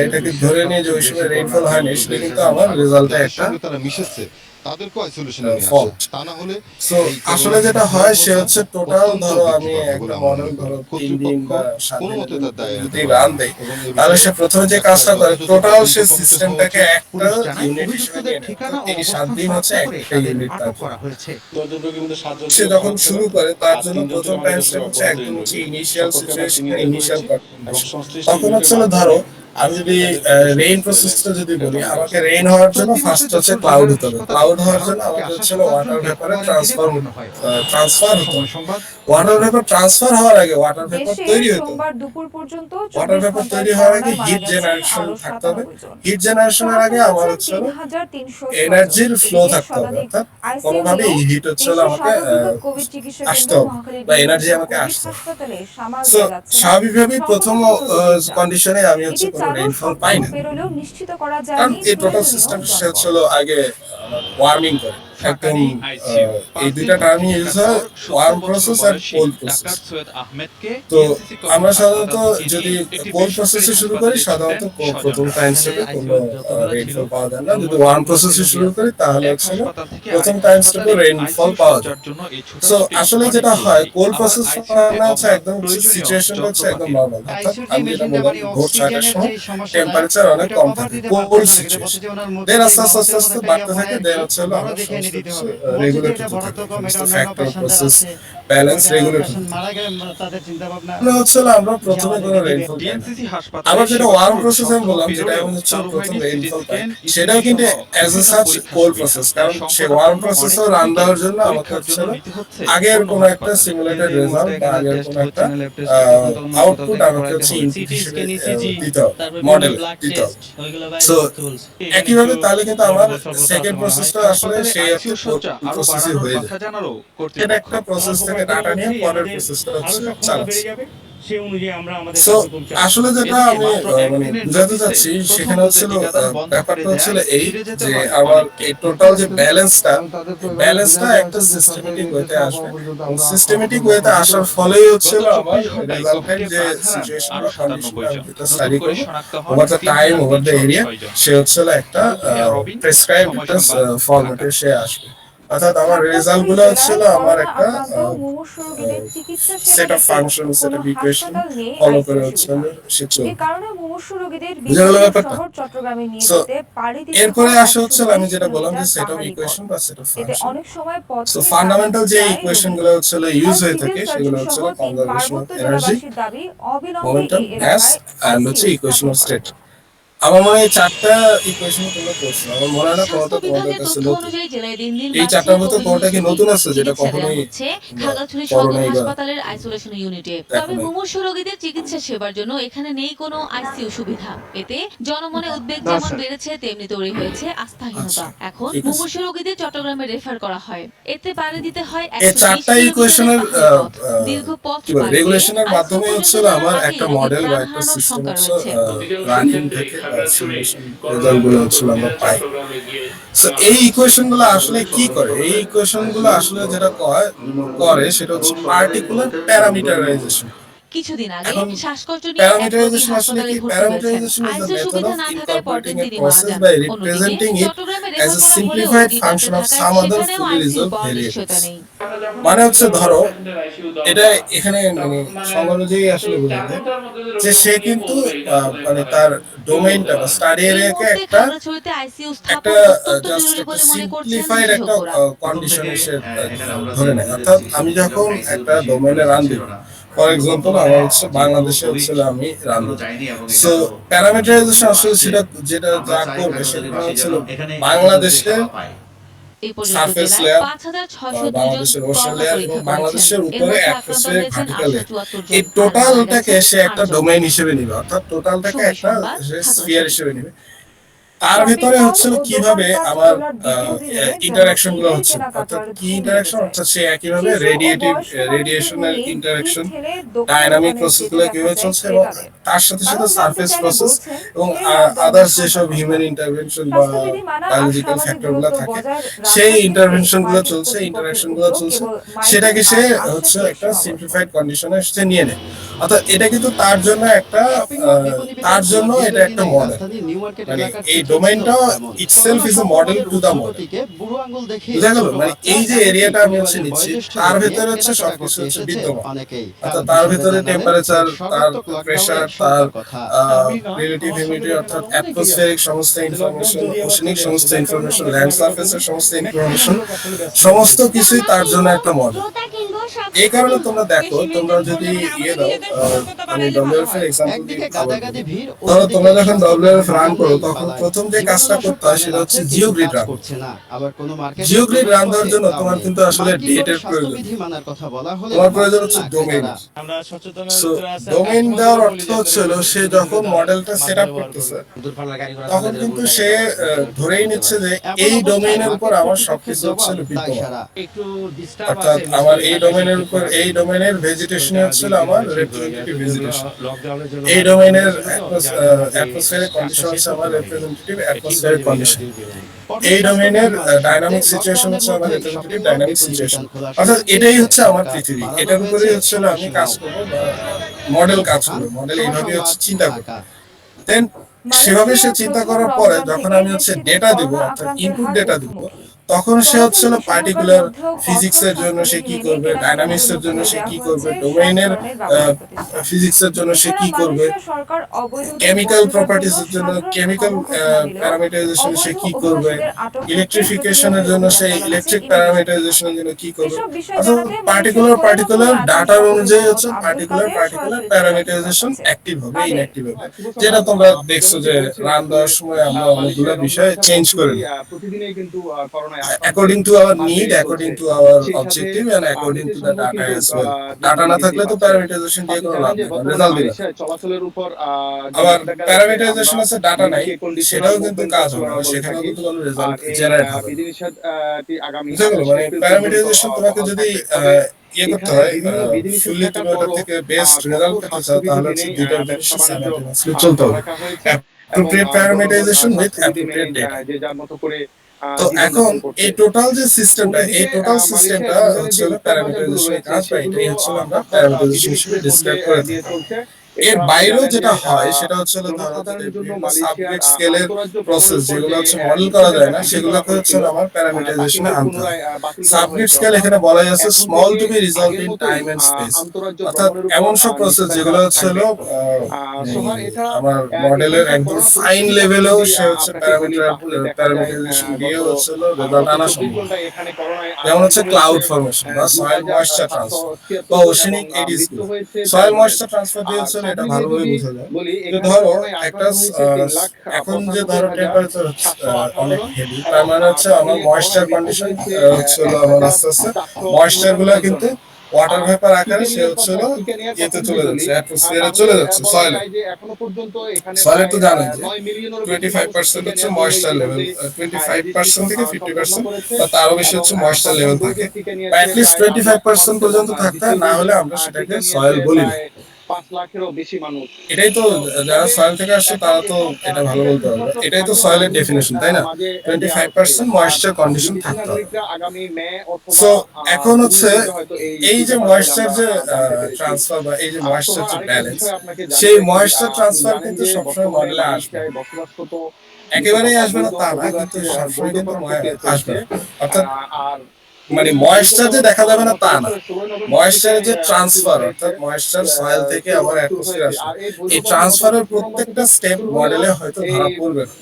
এটাকে ধরে নিয়ে যে ওই সময় রেইনফল হয়নি, সেটা কিন্তু আমার রেজাল্টে একটা তারা মিশেছে, তাদেরকেও আইসোলেশনে নিয়ে ফল্ট। আসে। তা না হলে সো আসলে যেটা হয় সে হচ্ছে টোটাল, ধরো আমি একটা মডেল ধরো 3 দিন বা 7 দিন যদি রান দেই, তাহলে সে প্রথমে যে কাজটা করে টোটাল সে সিস্টেমটাকে একটা ইউনিট হিসেবে ঠিকানা ও এই 7 দিন হচ্ছে একটা ইউনিট আটক করা হয়েছে। সে যখন শুরু করে তার জন্য প্রথম টাইম স্টেপ হচ্ছে একদম হচ্ছে ইনিশিয়াল সিচুয়েশন, ইনিশিয়াল কন্ডিশন। তখন হচ্ছে ধরো আমি যদি রেইন প্রসেসটা যদি বলি, আমাকে রেইন হওয়ার জন্য ফার্স্ট হচ্ছে ক্লাউড হতে হবে। ক্লাউড হওয়ার জন্য আমাকে হচ্ছে ওয়াটার ভেপারে ট্রান্সফার হতে হবে। ওয়াটার ভেপার ট্রান্সফার হওয়ার আগে ওয়াটার ভেপার দেশে তৈরি হতে হবে। সোমবার দুপুর পর্যন্ত ওয়াটার 24 ভেপার ঘন্টায় তৈরি হওয়ার আগে করোনায় হিট মারা জেনারেশন গেছে থাকতে হবে। 97 জন। হিট জেনারেশনের আগে আমার হচ্ছে 3300 এনার্জির ফ্লো এদিকে থাকতে হবে, শতাধিক অর্থাৎ ICU কোনোভাবেই নিয়েও হিট হচ্ছে দেশের আমাকে সর্বাধিক কোভিড চিকিৎসা আসতে কেন্দ্র হবে মহাখালীর বা এনার্জি বিভিন্ন আমাকে কোভিড আসতে হবে। হাসপাতালে সামাল সো দেওয়া যাচ্ছে না। স্বাভাবিকভাবেই প্রথম কন্ডিশনে আমি হচ্ছে এটি কোনো চালু রেইনফল সপ্তাহ পাই না, পেরোলেও নিশ্চিত করা কারণ যায়নি এই টোটাল প্রয়োজনীয় সিস্টেম জনবল। হচ্ছে আগে ওয়ার্মিং করে একদম এই দুইটা টার্মই ইউজ হয়, ওয়ার্ম প্রসেস আর কোল্ড প্রসেস। তো আমরা সাধারণত যদি কোল্ড প্রসেসে শুরু করি, সাধারণত প্রথম টাইম স্টেপে কোনো রেইনফল পাওয়া যায় না। যদি ওয়ার্ম প্রসেসে শুরু করি তাহলে হচ্ছে প্রথম টাইম স্টেপে রেইনফল পাওয়া যায়। সো আসলে যেটা হয়, কোল্ড প্রসেস মানে হচ্ছে একদম সিচুয়েশনটা হচ্ছে একদম নরমাল, অর্থাৎ আমি যেটা বললাম ভোর 6টার সময় টেম্পারেচার অনেক কম থাকে, কোল্ড সিচুয়েশন। দেন আস্তে আস্তে আস্তে আস্তে বাড়তে থাকে, দেন হচ্ছে regulator factor process balance regulator হচ্ছে আমরা প্রথমে কোনো রেইনফল পাই না। আবার যেটা ওয়ার্ম প্রসেস আমি বললাম, যেটা আমি হচ্ছে প্রথম রেইনফল পাই, সেটাও কিন্তু as a such cold process, কারণ সে ওয়ার্ম প্রসেসও রান দেওয়ার জন্য আমাকে হচ্ছে আগের কোনো একটা সিমুলেটেড রেজাল্ট বা আগের কোনো একটা আউটপুট আমাকে হচ্ছে ইনপুট হিসেবে দিতে হবে, মডেল দিতে হবে। সো একইভাবে তাহলে কিন্তু আমার সেকেন্ড প্রসেসটা আসলে সেই প্রসেসই হয়ে যায়। এটা একটা প্রসেস থেকে ডাটা নিয়ে পরের প্রসেসটা হচ্ছে চালাচ্ছে। সো আসলে যেটা আমি মানে বুঝাতে চাচ্ছি সেখানে হচ্ছিল ব্যাপারটা হচ্ছিল এই যে আমার এই টোটাল যে ব্যালেন্সটা একটা সিস্টেমেটিক ওয়েতে আসবে। সিস্টেমেটিক ওয়েতে আসার ফলেই হচ্ছিল আমার রেজাল্টের যে সিচুয়েশন বা কন্ডিশন যেটা স্টাডি করব over the time over the area, সে হচ্ছিল একটা প্রেসক্রাইবড একটা ফরম্যাটে সে আসবে। অর্থাৎ আমার রেজাল্ট গুলো হচ্ছিল আমার একটা set of function, set of equation follow করে হচ্ছে সে চলবে। এই কারণে মুমূর্ষু রোগীদের বুঝা গেল ব্যাপারটা? শহর চট্টগ্রামে নিয়ে So, যেতে পাড়ি দিতে এরপরে হয় আসা হচ্ছে আমি যেটা বললাম যে 120 সেট অফ টাকা ইকুয়েশন বা সেট অফ এতে ফাংশন। অনেক সময় পথ সো থেকে ফান্ডামেন্টাল যে প্রাণ ইকুয়েশন যায় গুলো হচ্ছে ইউজ হয়ে সিভিল থাকে সার্জন সেগুলো হচ্ছে সহ তিন কনজারভেশন অফ পার্বত্য এনার্জি, জেলাবাসীর দাবি অবিলম্বে মোমেন্টাম, এই ম্যাস এলাকায় এন্ড হচ্ছে ইকুয়েশন অফ স্টেট। আমার মনে হয় এই চারটা ইকুয়েশন তোমরা করছো, আমার মনে হয় না কোনটা তোমাদের কাছে নতুন। এই চারটার মধ্যে কোনটা কি নতুন আছে যেটা কখনোই খাগড়াছড়ি করো সদর নাই বা হাসপাতালের আইসোলেশন ইউনিটে। তবে নাই। মুমূর্ষু রোগীদের চিকিৎসা সেবার জন্য এখানে নেই কোনো আইসিইউ সুবিধা। এতে জনমনে উদ্বেগ যেমন বেড়েছে তেমনি তৈরি হয়েছে আস্থাহীনতা। এখন ঠিক আছে। মুমূর্ষু রোগীদের চট্টগ্রামে রেফার করা হয়, এতে পাড়ি দিতে হয় এই 120 চারটা কিলোমিটারের ইকুয়েশনের পাহাড়ি পথ। দীর্ঘ পথ কি বলে পাড়ি দিয়ে রেগুলেশনের ICU মাধ্যমে পর্যন্ত হচ্ছে যাওয়ার আমার আগেই একটা রোগীর মডেল বা প্রাণ একটা হারানোর সিস্টেম শঙ্কা হচ্ছে রয়েছে। রানিং থেকে রেজাল্টগুলো হচ্ছে আমরা পাই। সো এই ইকুয়েশন গুলো আসলে কি করে, এই ইকুয়েশন গুলো আসলে যেটা করে সেটা হচ্ছে পার্টিকুলার প্যারামিটারাইজেশন। কিছুদিন আগে এখন শ্বাসকষ্ট নিয়ে এক রোগী প্যারামিটারাইজেশন আসলে হাসপাতালে কি? ভর্তি হয়েছেন। প্যারামিটারাইজেশন ইজ দ্য আইসিইউ মেথড সুবিধা অফ না থাকায় পরদিন incorporating a তিনি মারা process যান। by অন্যদিকে representing it চট্টগ্রামে as রেফার a করা হলেও simplified ডিউটিতে function of থাকায় some other সেখানেও fully আইসিইউ resolved পাওয়ার নিশ্চয়তা variables। নেই। মানে হচ্ছে ধরো এটা এখানে মানে সংজ্ঞা অনুযায়ী আসলে বোঝাতে যে সে কিন্তু মানে তার ডোমেইনটা বা স্টাডি এই এরিয়াকে মুহূর্তে একটা খাগড়াছড়িতে আইসিইউ স্থাপন একটা অত্যন্ত জাস্ট জরুরি একটা বলে মনে করছেন সিম্পলিফাইড একটা বিশেষজ্ঞরা। কন্ডিশনে সে ধরে নেয়। অর্থাৎ আমি যখন একটা ডোমেইনে রান দিব, ফর এক্সাম্পল আমার হচ্ছে বাংলাদেশে হচ্ছে আমি রান দিব, সো প্যারামিটারাইজেশন আসলে সেটা যেটা যা করবে সেটা হচ্ছে বাংলাদেশের এই পর্যন্ত সারফেস জেলায় লেয়ার, 5602 বাংলাদেশের জন ওশান করোনা লেয়ার এবং পরীক্ষা বাংলাদেশের করেছেন। এর উপরে মধ্যে আক্রান্ত অ্যাটমসফিয়ার হয়েছেন ভার্টিক্যাল লেয়ার। 874 জন। এই আর মারা টোটালটাকে গেছেন সে একটা 8 জন। ডোমেইন হিসেবে নিবে, অর্থাৎ টোটালটাকে সময় একটা সংবাদ, স্ফিয়ার খাগড়াছড়ি। হিসেবে নিবে। তার ভিতরে হচ্ছে কিভাবে আমার ইন্টারাকশন গুলো হচ্ছে, অর্থাৎ কি ইন্টারাকশন, অর্থাৎ সে একইভাবে রেডিয়েশনাল ইন্টারাকশন, ডাইনামিক প্রসেস গুলো কিভাবে চলছে এবং তার সাথে সাথে সারফেস প্রসেস এবং আদার্স যেসব হিউম্যান ইন্টারভেনশন বা বায়োলজিক্যাল ফ্যাক্টর গুলো থাকে সেই ইন্টারভেনশন গুলো চলছে, ইন্টারাকশন গুলো চলছে, সেটাকে সে হচ্ছে একটা সিম্পলিফাইড কন্ডিশনে সে নিয়ে নেয়। অর্থাৎ এটা কিন্তু তার জন্য এটা একটা মডেল, মানে এই ডোমেইনটা itself is a model to the model. বুঝা গেল? মানে এই যে এরিয়াটা আমি হচ্ছে নিচ্ছি তার ভিতরে হচ্ছে সবকিছু হচ্ছে বিদ্যমান, অর্থাৎ তার ভিতরে টেম্পারেচার, তার প্রেসার, তার রিলেটিভ হিউমিডিটি, অর্থাৎ অ্যাটমসফিয়ারিক সমস্ত ইনফরমেশন, ওশেনিক সমস্ত ইনফরমেশন, ল্যান্ড সারফেসের সমস্ত ইনফরমেশন, সমস্ত কিছুই তার জন্য একটা মডেল। এই কারণে তোমরা দেখো, তোমরা যদি ইয়ে দাও, আমি WLF এর এক্সাম্পল দিই। ধরো তোমরা যখন WLF রান করো, তখন প্রথম যে কাজটা করতে হয় সেটা হচ্ছে জিওগ্রিড রান। জিওগ্রিড রান দেওয়ার জন্য তোমার কিন্তু আসলে ডেটের প্রয়োজন, তোমার প্রয়োজন হচ্ছে ডোমেইন। সো ডোমেইন দেওয়ার অর্থ হচ্ছিল সে যখন মডেলটা সেট আপ করতেছে তখন কিন্তু সে ধরেই নিচ্ছে যে এই ডোমেইনের উপর আমার সবকিছু হচ্ছে বিদ্যমান, অর্থাৎ আমার এই ডোমেইনের উপর, এই ডোমেইনের ভেজিটেশন হচ্ছিল আমার রিপ্রেজেন্টেটিভ ভেজিটেশন, এই ডোমেইনের অ্যাটমসফিয়ারিক কন্ডিশন হচ্ছে আমার রিপ্রেজেন্টেটিভ অ্যাটমসফিয়ারিক কন্ডিশন, এই ডোমেইনের ডাইনামিক সিচুয়েশন হচ্ছে আমার রিপ্রেজেন্টেটিভ ডাইনামিক সিচুয়েশন। অর্থাৎ এটাই হচ্ছে আমার পৃথিবী, এটার উপরেই হচ্ছে আমি কাজ করবো, মডেল কাজ করবো, মডেল এইভাবে হচ্ছে চিন্তা করবো। দেন সেভাবে সে চিন্তা করার পরে যখন আমি হচ্ছে ডেটা দিব, অর্থাৎ ইনপুট ডেটা দিব, তখন সে হচ্ছে পার্টিকুলার ফিজিক্সের জন্য সে কি করবে, ডাইনামিক্সের জন্য সে কি করবে, ডোমেইনের ফিজিক্সের জন্য সে কি করবে, কেমিক্যাল প্রপার্টিজের জন্য কেমিক্যাল প্যারামিটারাইজেশন সে কি করবে, ইলেকট্রিফিকেশনের জন্য সে ইলেকট্রিক প্যারামিটারাইজেশনের জন্য কি করবে। অর্থাৎ পার্টিকুলার ডাটা অনুযায়ী হচ্ছে পার্টিকুলার প্যারামিটারাইজেশন অ্যাক্টিভ হবে, ইনঅ্যাক্টিভ হবে, যেটা তোমরা দেখছো যে রান দেওয়ার সময় আমরা অনেকগুলো বিষয় চেঞ্জ করে নিই according to our need, according to our objective and according to the data as well. Data না থাকলে তো প্যারামিটারাইজেশন দিয়ে কোনো লাভ নেই, রেজাল্ট দিবে। আবার প্যারামিটারাইজেশন আছে, ডাটা নাই, সেটাও কিন্তু কাজ হবে না, সেখানেও কিন্তু কোনো রেজাল্ট জেনারেট হবে না। মানে প্যারামিটারাইজেশন তোমাকে যদি ইয়ে করতে হয়, ফুললি তুমি ওটা থেকে বেস্ট রেজাল্ট পেতে চাও, তাহলে হচ্ছে দুইটা জিনিস সাইমালটেনিয়াসলি চলতে হবে, appropriate parameterization with appropriate data। তো এখন এই টোটাল যে সিস্টেমটা, এই টোটাল সিস্টেমটা হচ্ছে প্যারামিটারাইজেশনের কাজ, বা এটাই হচ্ছে আমরা প্যারামিটারাইজেশন হিসেবে ডিসক্রাইব করে থাকি। এর বাইরেও যেটা হয় সেটা হচ্ছে সাবগ্রিড স্কেলের প্রসেস, যেগুলো হচ্ছে মডেল করা যায় না, সেগুলোকে হচ্ছে আমার প্যারামিটারাইজেশনে আনতে হয়। সাবগ্রিড স্কেল এখানে বলা যাচ্ছে small to be resolved in time and space, অর্থাৎ এমন সব প্রসেস যেগুলো হচ্ছে আমার মডেলের একদম ফাইন লেভেলেও সে হচ্ছে প্যারামিটারাইজেশন দিয়ে হচ্ছে রেজাল্ট আনা সম্ভব। যেমন হচ্ছে ক্লাউড ফরমেশন বা সয়েল ময়েশ্চার ট্রান্সফার বা oceanic Aedes. Soil moisture transfer দিয়ে হচ্ছে এটা ভালোভাবে বোঝা যায়। তো ধরো একটা এখন যে ধরো টেম্পারেচার অনেক হেভি, তার মানে হচ্ছে আমার ময়েশ্চার কন্ডিশন হচ্ছে আমার আস্তে আস্তে ময়েশ্চার গুলা কিন্তু ওয়াটার ভেপার আকারে সে হচ্ছে ইয়েতে চলে যাচ্ছে, অ্যাটমসফিয়ারে চলে যাচ্ছে, সয়েলে। সয়েলে তো জানেন যে 25% হচ্ছে ময়েশ্চার লেভেল, 25% থেকে 50% বা তারও বেশি হচ্ছে ময়েশ্চার লেভেল থাকে, বা অ্যাটলিস্ট 25% পর্যন্ত থাকতে হয়, না হলে আমরা সেটাকে সয়েল বলি না। 5 লাখেরও বেশি মানুষ, এটাই তো যারা সয়েল থেকে আসছে তারা তো এটা ভালো বলতে পারবে, এটাই তো সয়েলের ডেফিনিশন, তাই না? 25% ময়েশ্চার কন্ডিশন থাকতে হবে। সো এখন হচ্ছে এই যে ময়েশ্চার যে ট্রান্সফার বা এই যে ময়েশ্চার যে ব্যালেন্স, সেই ময়েশ্চার ট্রান্সফার কিন্তু সবসময় মডেলে আসবে, একেবারেই আসবে না তা না, কিন্তু সবসময় কিন্তু আসবে। অর্থাৎ মানে ময়েশ্চার যে দেখা যাবে না তা না, ময়েশ্চারের যে ট্রান্সফার, অর্থাৎ ময়েশ্চার সয়েল থেকে আমার অ্যাটমসফিয়ারে আসে, এই ট্রান্সফারের প্রত্যেকটা স্টেপ মডেলে হয়তো ধরা পড়বে না।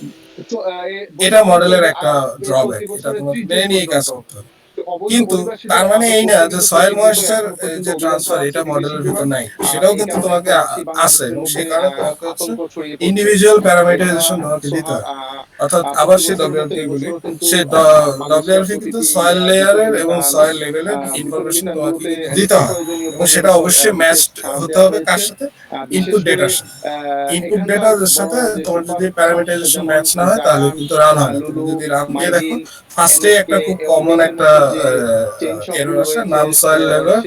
এটা মডেলের একটা ড্রব্যাক, এটা তোমার মেনে নিয়ে কাজ করতে হবে। কিন্তু তার মানে এই না যে সয়েল ময়েশ্চার যে ট্রান্সফার এটা মডেলের ভিতর নাই, সেটাও কিন্তু তোমাকে আছে, এবং সেই কারণে তোমাকে হচ্ছে ইন্ডিভিজুয়াল প্যারামিটারাইজেশন তোমাকে দিতে হয়। অর্থাৎ আবার সে WLF গুলি, সে WLF কিন্তু সয়েল লেয়ারের এবং সয়েল লেভেলের ইনফরমেশন তোমাকে দিতে হয়, এবং সেটা অবশ্যই ম্যাচড হতে হবে কার সাথে? ইনপুট ডেটার সাথে। ইনপুট ডেটার সাথে তোমার যদি প্যারামিটারাইজেশন ম্যাচ না হয় তাহলে কিন্তু রান হয় না। তুমি যদি রান দিয়ে দেখো, ফার্স্টে একটা খুব কমন একটা এরর আসে, নাম সয়েল লেভেল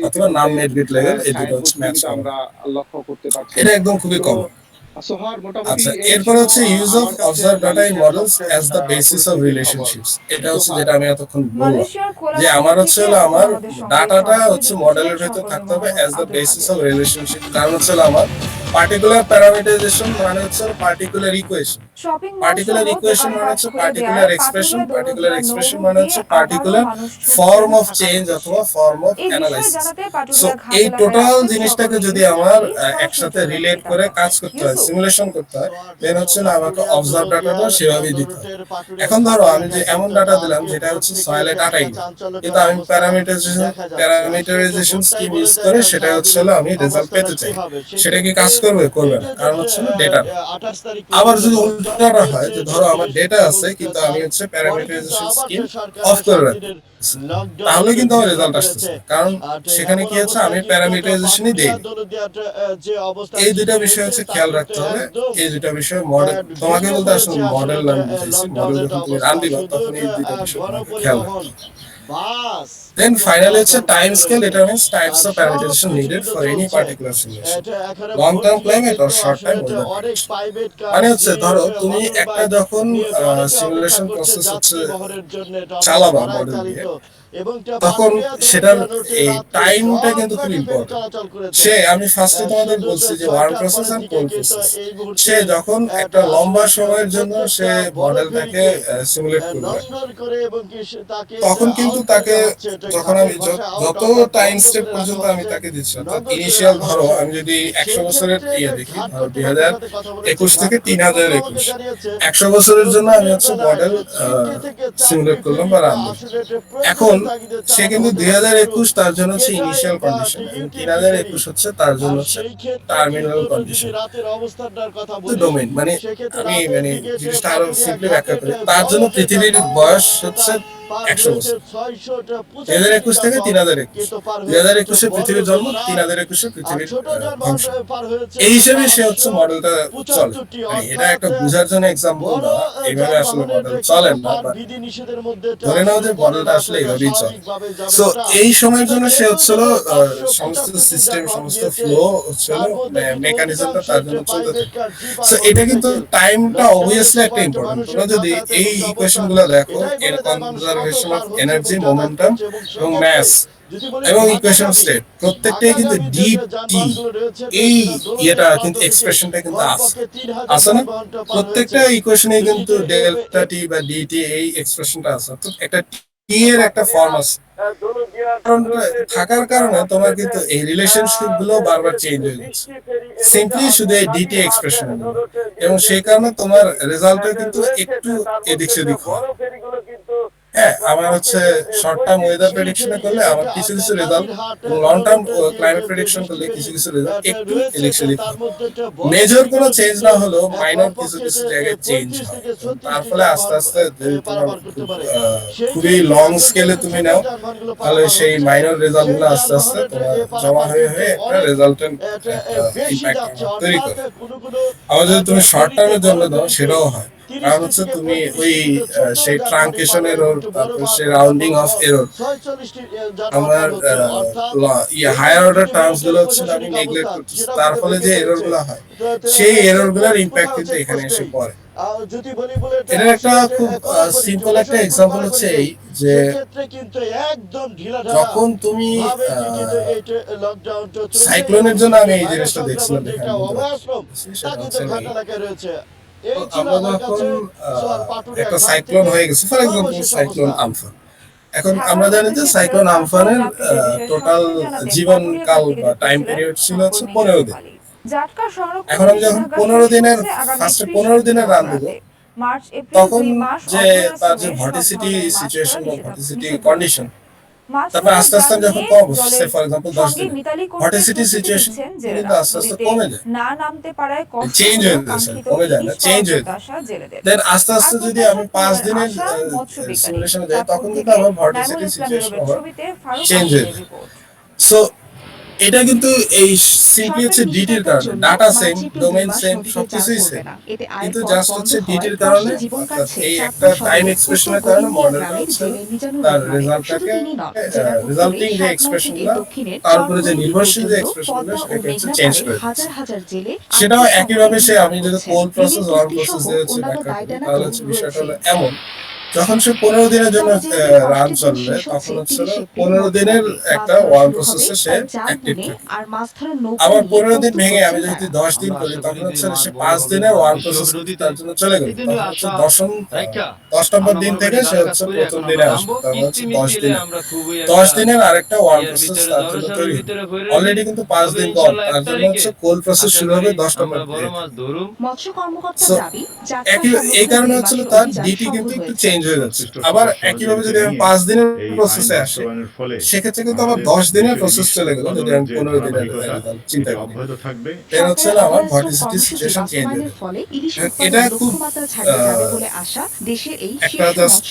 অথবা নাম নেট বিট লেভেল, এই দুটো হচ্ছে ম্যাচ আমরা লক্ষ্য করতে পারছি, এটা একদম খুবই কমন। আচ্ছা, এরপর হচ্ছে use of observe data in models as the basis of relationships. এটা হচ্ছে যেটা আমি এতক্ষণ বললাম যে আমার হচ্ছে আমার ডাটাটা হচ্ছে মডেলের ভিতর থাকতে হবে as the basis of relationship. কারণ হচ্ছে আমার পার্টিকুলার প্যারামিটারাইজেশন মানে হচ্ছে particular equation, shopping mall particular সহ ইকুয়েশন মানে দোকানপাট হচ্ছে খুলে পার্টিকুলার দেওয়ায় expression, Paturia particular Daulatdia expression নৌবন্দি মানে হচ্ছে আবারও পার্টিকুলার মানুষ ফর্ম অফ ছুটছেন চেঞ্জ ঢাকার অথবা উদ্দেশ্যে। ফর্ম অফ এই বিষয়ে অ্যানালাইসিস। জানাতে সো পাটুরিয়া ঘাট এই এলাকায় টোটাল আছেন জিনিসটাকে সহকর্মী যদি আমার ইউসুফ। একসাথে সরাসরি রিলেট চলে করে যাবেন কাজ করতে হয়, ইউসুফ। সিমুলেশন করতে হয়, দেন হচ্ছে না আমাকে অবজার্ভ ডাটাটা সেভাবেই দিতে হয়। এখন ধরো আমি যে এমন ডাটা দিলাম যেটা হচ্ছে সয়েলে ডাটাই, কিন্তু আমি প্যারামিটারাইজেশন স্কিম ইউজ করে সেটা হচ্ছে হলো আমি রেজাল্ট পেতে চাই, সেটা কি কাজ করবে? করবে না, কারণ হচ্ছে ডেটা। আবার যদি উল্টাটা হয় যে ধরো আমার ডেটা আছে কিন্তু আমি হচ্ছে প্যারামিটারাইজেশন স্কিম অফ করে রাখি, তাহলে কিন্তু আমার রেজাল্ট আসতেছে না, কারণ সেখানে কি হচ্ছে আমি প্যারামিটারাইজেশনই দেই। এই দুটা বিষয় হচ্ছে খেয়াল রাখতে হবে। এই দুটা বিষয় মডেল তোমাকে বলতে আসলে মডেল আমি বুঝাইছি, মডেল যখন তুমি রান দিবা তখন এই দুটা বিষয় তোমাকে খেয়াল রাখতে হবে। Then finally হচ্ছে time scale determines types of parameterization needed for any particular simulation. Long term climate or short time weather prediction. মানে হচ্ছে ধরো তুমি একটা যখন সিমুলেশন প্রসেস হচ্ছে চালাবা মডেল দিয়ে, তখন সেটার এই টাইমটা কিন্তু খুব ইম্পর্টেন্ট। সে আমি ফার্স্টে তোমাদের বলছি যে ওয়ার্ম প্রসেস আর কোল্ড প্রসেস, সে যখন একটা লম্বা সময়ের জন্য সে মডেলটাকে সিমুলেট করবে, তখন কিন্তু তাকে যখন আমি যত টাইম স্টেপ পর্যন্ত আমি তাকে দিচ্ছি, অর্থাৎ ইনিশিয়াল ধরো আমি যদি 100 বছরের দেখি, ধরো 2021 থেকে 3021, 100 বছরের জন্য আমি হচ্ছে মডেল সিমুলেট করলাম বা রান দিলাম। এখন সে কিন্তু 2021 তার জন্য হচ্ছে ইনিশিয়াল কন্ডিশন এবং 3021 হচ্ছে তার জন্য হচ্ছে টার্মিনাল কন্ডিশন। ডোমেইন মানে আমি জিনিসটা আরো সিম্পলি ব্যাখ্যা করি, তার জন্য পৃথিবীর বয়স হচ্ছে 100 বছর। 2021 থেকে 3021, 2021 পৃথিবীর জন্ম, 3021 পৃথিবীর ধ্বংস। এই হিসেবে সে হচ্ছে মডেলটা চলে। এটা একটা বোঝার জন্য এক্সাম্পল দেওয়া, এইভাবে আসলে মডেল চলে না, ধরে নাও যে মডেলটা আসলে এইভাবেই চলে। সো এই সময়ের জন্য সে হচ্ছিল সমস্ত সিস্টেম, সমস্ত ফ্লো হচ্ছিল মেকানিজমটা তার জন্য চলতে থাকে। সো এটা কিন্তু টাইমটা অবভিয়াসলি একটা ইম্পর্টেন্ট। তোমরা যদি এই ইকুয়েশন গুলো দেখো, এর কনজারভেশন অফ এনার্জি, মোমেন্টাম এবং ম্যাস এবং ইকুয়েশন স্টেট, প্রত্যেকটাই কিন্তু ডিটি এই এটা কিন্তু এক্সপ্রেশনটা কিন্তু আছে না, প্রত্যেকটা ইকুয়েশনে কিন্তু ডেল্টা টি বা ডিটি এই এক্সপ্রেশনটা আছে, তো একটা টি এর একটা ফর্ম আছে। থাকার কারণে তোমার কিন্তু এই রিলেশনশিপ গুলো বারবার চেঞ্জ হয়ে যাচ্ছে সিম্পলি শুধু এই ডিটি এক্সপ্রেশন, এবং সেই কারণে তোমার রেজাল্টটা কিন্তু একটু এদিক সেদিক হয়। হ্যাঁ, আমার হচ্ছে শর্ট টার্ম ওয়েদার প্রেডিকশনে করলে আমার কিছু কিছু রেজাল্ট, এবং লং টার্ম ক্লাইমেট প্রেডিকশন করলে কিছু কিছু রেজাল্ট একটু এদিক সেদিক হয়। মেজর কোনো চেঞ্জ না হলেও মাইনর কিছু কিছু জায়গায় চেঞ্জ হয়, তার ফলে আস্তে আস্তে যদি তোমার খুবই লং স্কেলে তুমি নাও, তাহলে সেই মাইনর রেজাল্ট গুলো আস্তে আস্তে তোমার জমা হয়ে হয়ে একটা রেজাল্টের ইম্প্যাক্ট তৈরি করে। আবার যদি তুমি শর্ট টার্মের জন্য দাও, সেটাও হয়, কারণ হচ্ছে তুমি ওই সেই ট্রাঙ্কেশন এরর, তারপর সেই রাউন্ডিং অফ এরর, আমার হায়ার অর্ডার টার্মস গুলো হচ্ছে আমি নেগলেক্ট করতেছি, তার ফলে যে এরর গুলো হয় সেই এরর গুলোর ইম্প্যাক্ট কিন্তু এখানে এসে পড়ে। এটার একটা খুব সিম্পল একটা এক্সাম্পল হচ্ছে এই যে যখন তুমি সাইক্লোনের জন্য আমি এই জিনিসটা দেখছিলাম, আমরা যখন একটা সাইক্লোন হয়ে গেছে, ফর এক্সাম্পল সাইক্লোন আমফান, এখন আমরা জানি যে সাইক্লোন আমফানের টোটাল জীবনকাল বা টাইম পিরিয়ড ছিল হচ্ছে 15 দিন। এখন আমি যখন 15 দিনের ফার্স্টে 15 দিনের রান দেবো, তখন যে তার যে ভর্টিসিটি সিচুয়েশন বা ভর্টিসিটি কন্ডিশন, তারপর আস্তে আস্তে যখন কম হচ্ছে, ফর এক্সাম্পল 10 দিন, ভর্টিসিটি সিচুয়েশন কিন্তু আস্তে আস্তে কমে যায়, চেঞ্জ হয়ে যাচ্ছে, কমে যায় না, চেঞ্জ হয়ে যায়। দেন আস্তে আস্তে যদি আমি 5 দিনের সিমুলেশনে যাই, তখন কিন্তু আমার ভর্টিসিটি সিচুয়েশন আবার চেঞ্জ হয়ে যায়। সো এটা কিন্তু এই সিম্পলি হচ্ছে ডিটির কারণে, ডাটা সেম, ডোমেইন সেম, সবকিছুই সেম, কিন্তু জাস্ট হচ্ছে ডিটির কারণে, এই একটা টাইম এক্সপ্রেশনের কারণে মডেলটা হচ্ছে তার রেজাল্টটাকে রেজাল্টিং যে এক্সপ্রেশনটা, তার উপরে যে নির্ভরশীল যে এক্সপ্রেশনটা সেটাকে হচ্ছে চেঞ্জ করে দিচ্ছে। সেটাও একইভাবে সে আমি যদি কোল্ড প্রসেস ওয়ার্ম প্রসেসে হচ্ছে ব্যাখ্যা করি, তাহলে হচ্ছে বিষয়টা হলো এমন যখন সে 15 দিনের জন্য রান চলবে, তখন হচ্ছে 15 দিনের একটা ওয়ার্ম প্রসেসে সে অ্যাক্টিভ থাকে। আবার 15 দিন ভেঙে আমি যদি 10 দিন করি, তখন হচ্ছে সে 5 দিনের ওয়ার্ম প্রসেস তার জন্য চলে গেল। তখন হচ্ছে 10 নম্বর দিন থেকে সে হচ্ছে প্রথম দিনে আসবে, তখন হচ্ছে 10 দিনের আরেকটা ওয়ার্ম প্রসেস তার জন্য তৈরি হবে। অলরেডি কিন্তু 5 দিন পর তার জন্য হচ্ছে কোল্ড প্রসেস শুরু হবে 10 নম্বর দিনে। So, এই কারণে হচ্ছিল তার ডিটি কিন্তু একটু চেঞ্জ হয়ে যাচ্ছে। আবার একইভাবে যদি আমি 5 দিনের প্রসেসে আসি, সেক্ষেত্রে কিন্তু আমার 10 দিনের প্রসেস চলে গেল যদি আমি 15 দিনের চিন্তা করি। এটা হচ্ছে আমার ভর্টিসিটি সিচুয়েশন চেঞ্জ হয়ে যাবে। এটা খুব একটা জাস্ট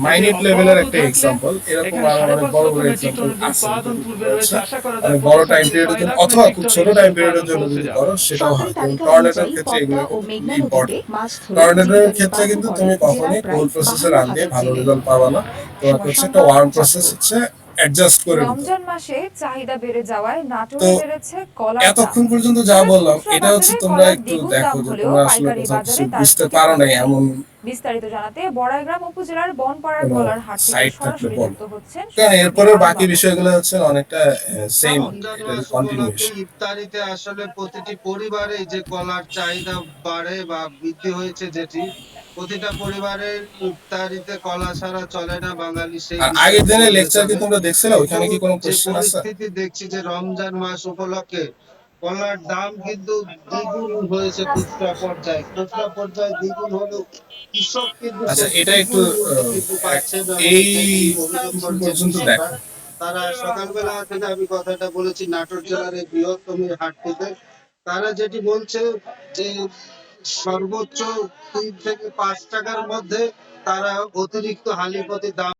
মাইনিউট লেভেলের একটা এক্সাম্পল। এরকম আরো অনেক বড় বড় এক্সাম্পল আছে। অনেক বড় টাইম পিরিয়ডের জন্য অথবা খুব ছোট টাইম পিরিয়ডের জন্য যদি করো, সেটাও হয়। টর্নেডোর ক্ষেত্রে এগুলো ইম্পর্টেন্ট। টর্নেডোর ক্ষেত্রে কিন্তু তুমি কখনোই কোল্ড প্রসেসে রান দিয়ে ভালো রেজাল্ট পাবা না। তোমাকে হচ্ছে একটা ওয়ার্ম প্রসেস হচ্ছে অ্যাডজাস্ট করে নিতে। রমজান মাসে চাহিদা বেড়ে যাওয়ায় নাটোরে তো বেড়েছে কলার এতক্ষণ পর্যন্ত যা বললাম, এটা হচ্ছে তোমরা একটু দেখো যে তোমরা আসলে কোথাও কিছু বুঝতে পারো নাই এমন বিস্তারিত জানাতে বড়াইগ্রাম উপজেলার বনপাড়ার কলার হাট থেকে সাইট থাকলে সরাসরি বল। যুক্ত হচ্ছেন কারণ এরপরে বাকি বিষয়গুলো হচ্ছে অনেকটা সেম কন্টিনিউয়েশন। ইফতারিতে আসলে প্রতিটি পরিবারে যে কলার চাহিদা বাড়ে বা বৃদ্ধি হয়েছে, যেটি প্রতিটা পরিবারের ইফতারিতে কলা ছাড়া চলে না বাঙালি। সেই আর আগের দিনের লেকচার কি তোমরা দেখছিলে? ওইখানে কি কোনো কোশ্চেন আছে? পরিস্থিতি দেখছি যে রমজান মাস উপলক্ষে কলার দাম কিন্তু দ্বিগুণ হয়েছে খুচরা পর্যায়ে। খুচরা পর্যায়ে দ্বিগুণ হলেও কৃষক কিন্তু আচ্ছা, এটা একটু পাচ্ছে না। এই অভিযোগ করছে পর্যন্ত দেখো। তারা সকালবেলা থেকে আমি কথাটা বলেছি নাটোর জেলার এই বৃহত্তম হাট থেকে, তারা যেটি বলছে যে সর্বোচ্চ 3 থেকে 5 টাকার মধ্যে তারা অতিরিক্ত হালি প্রতি দাম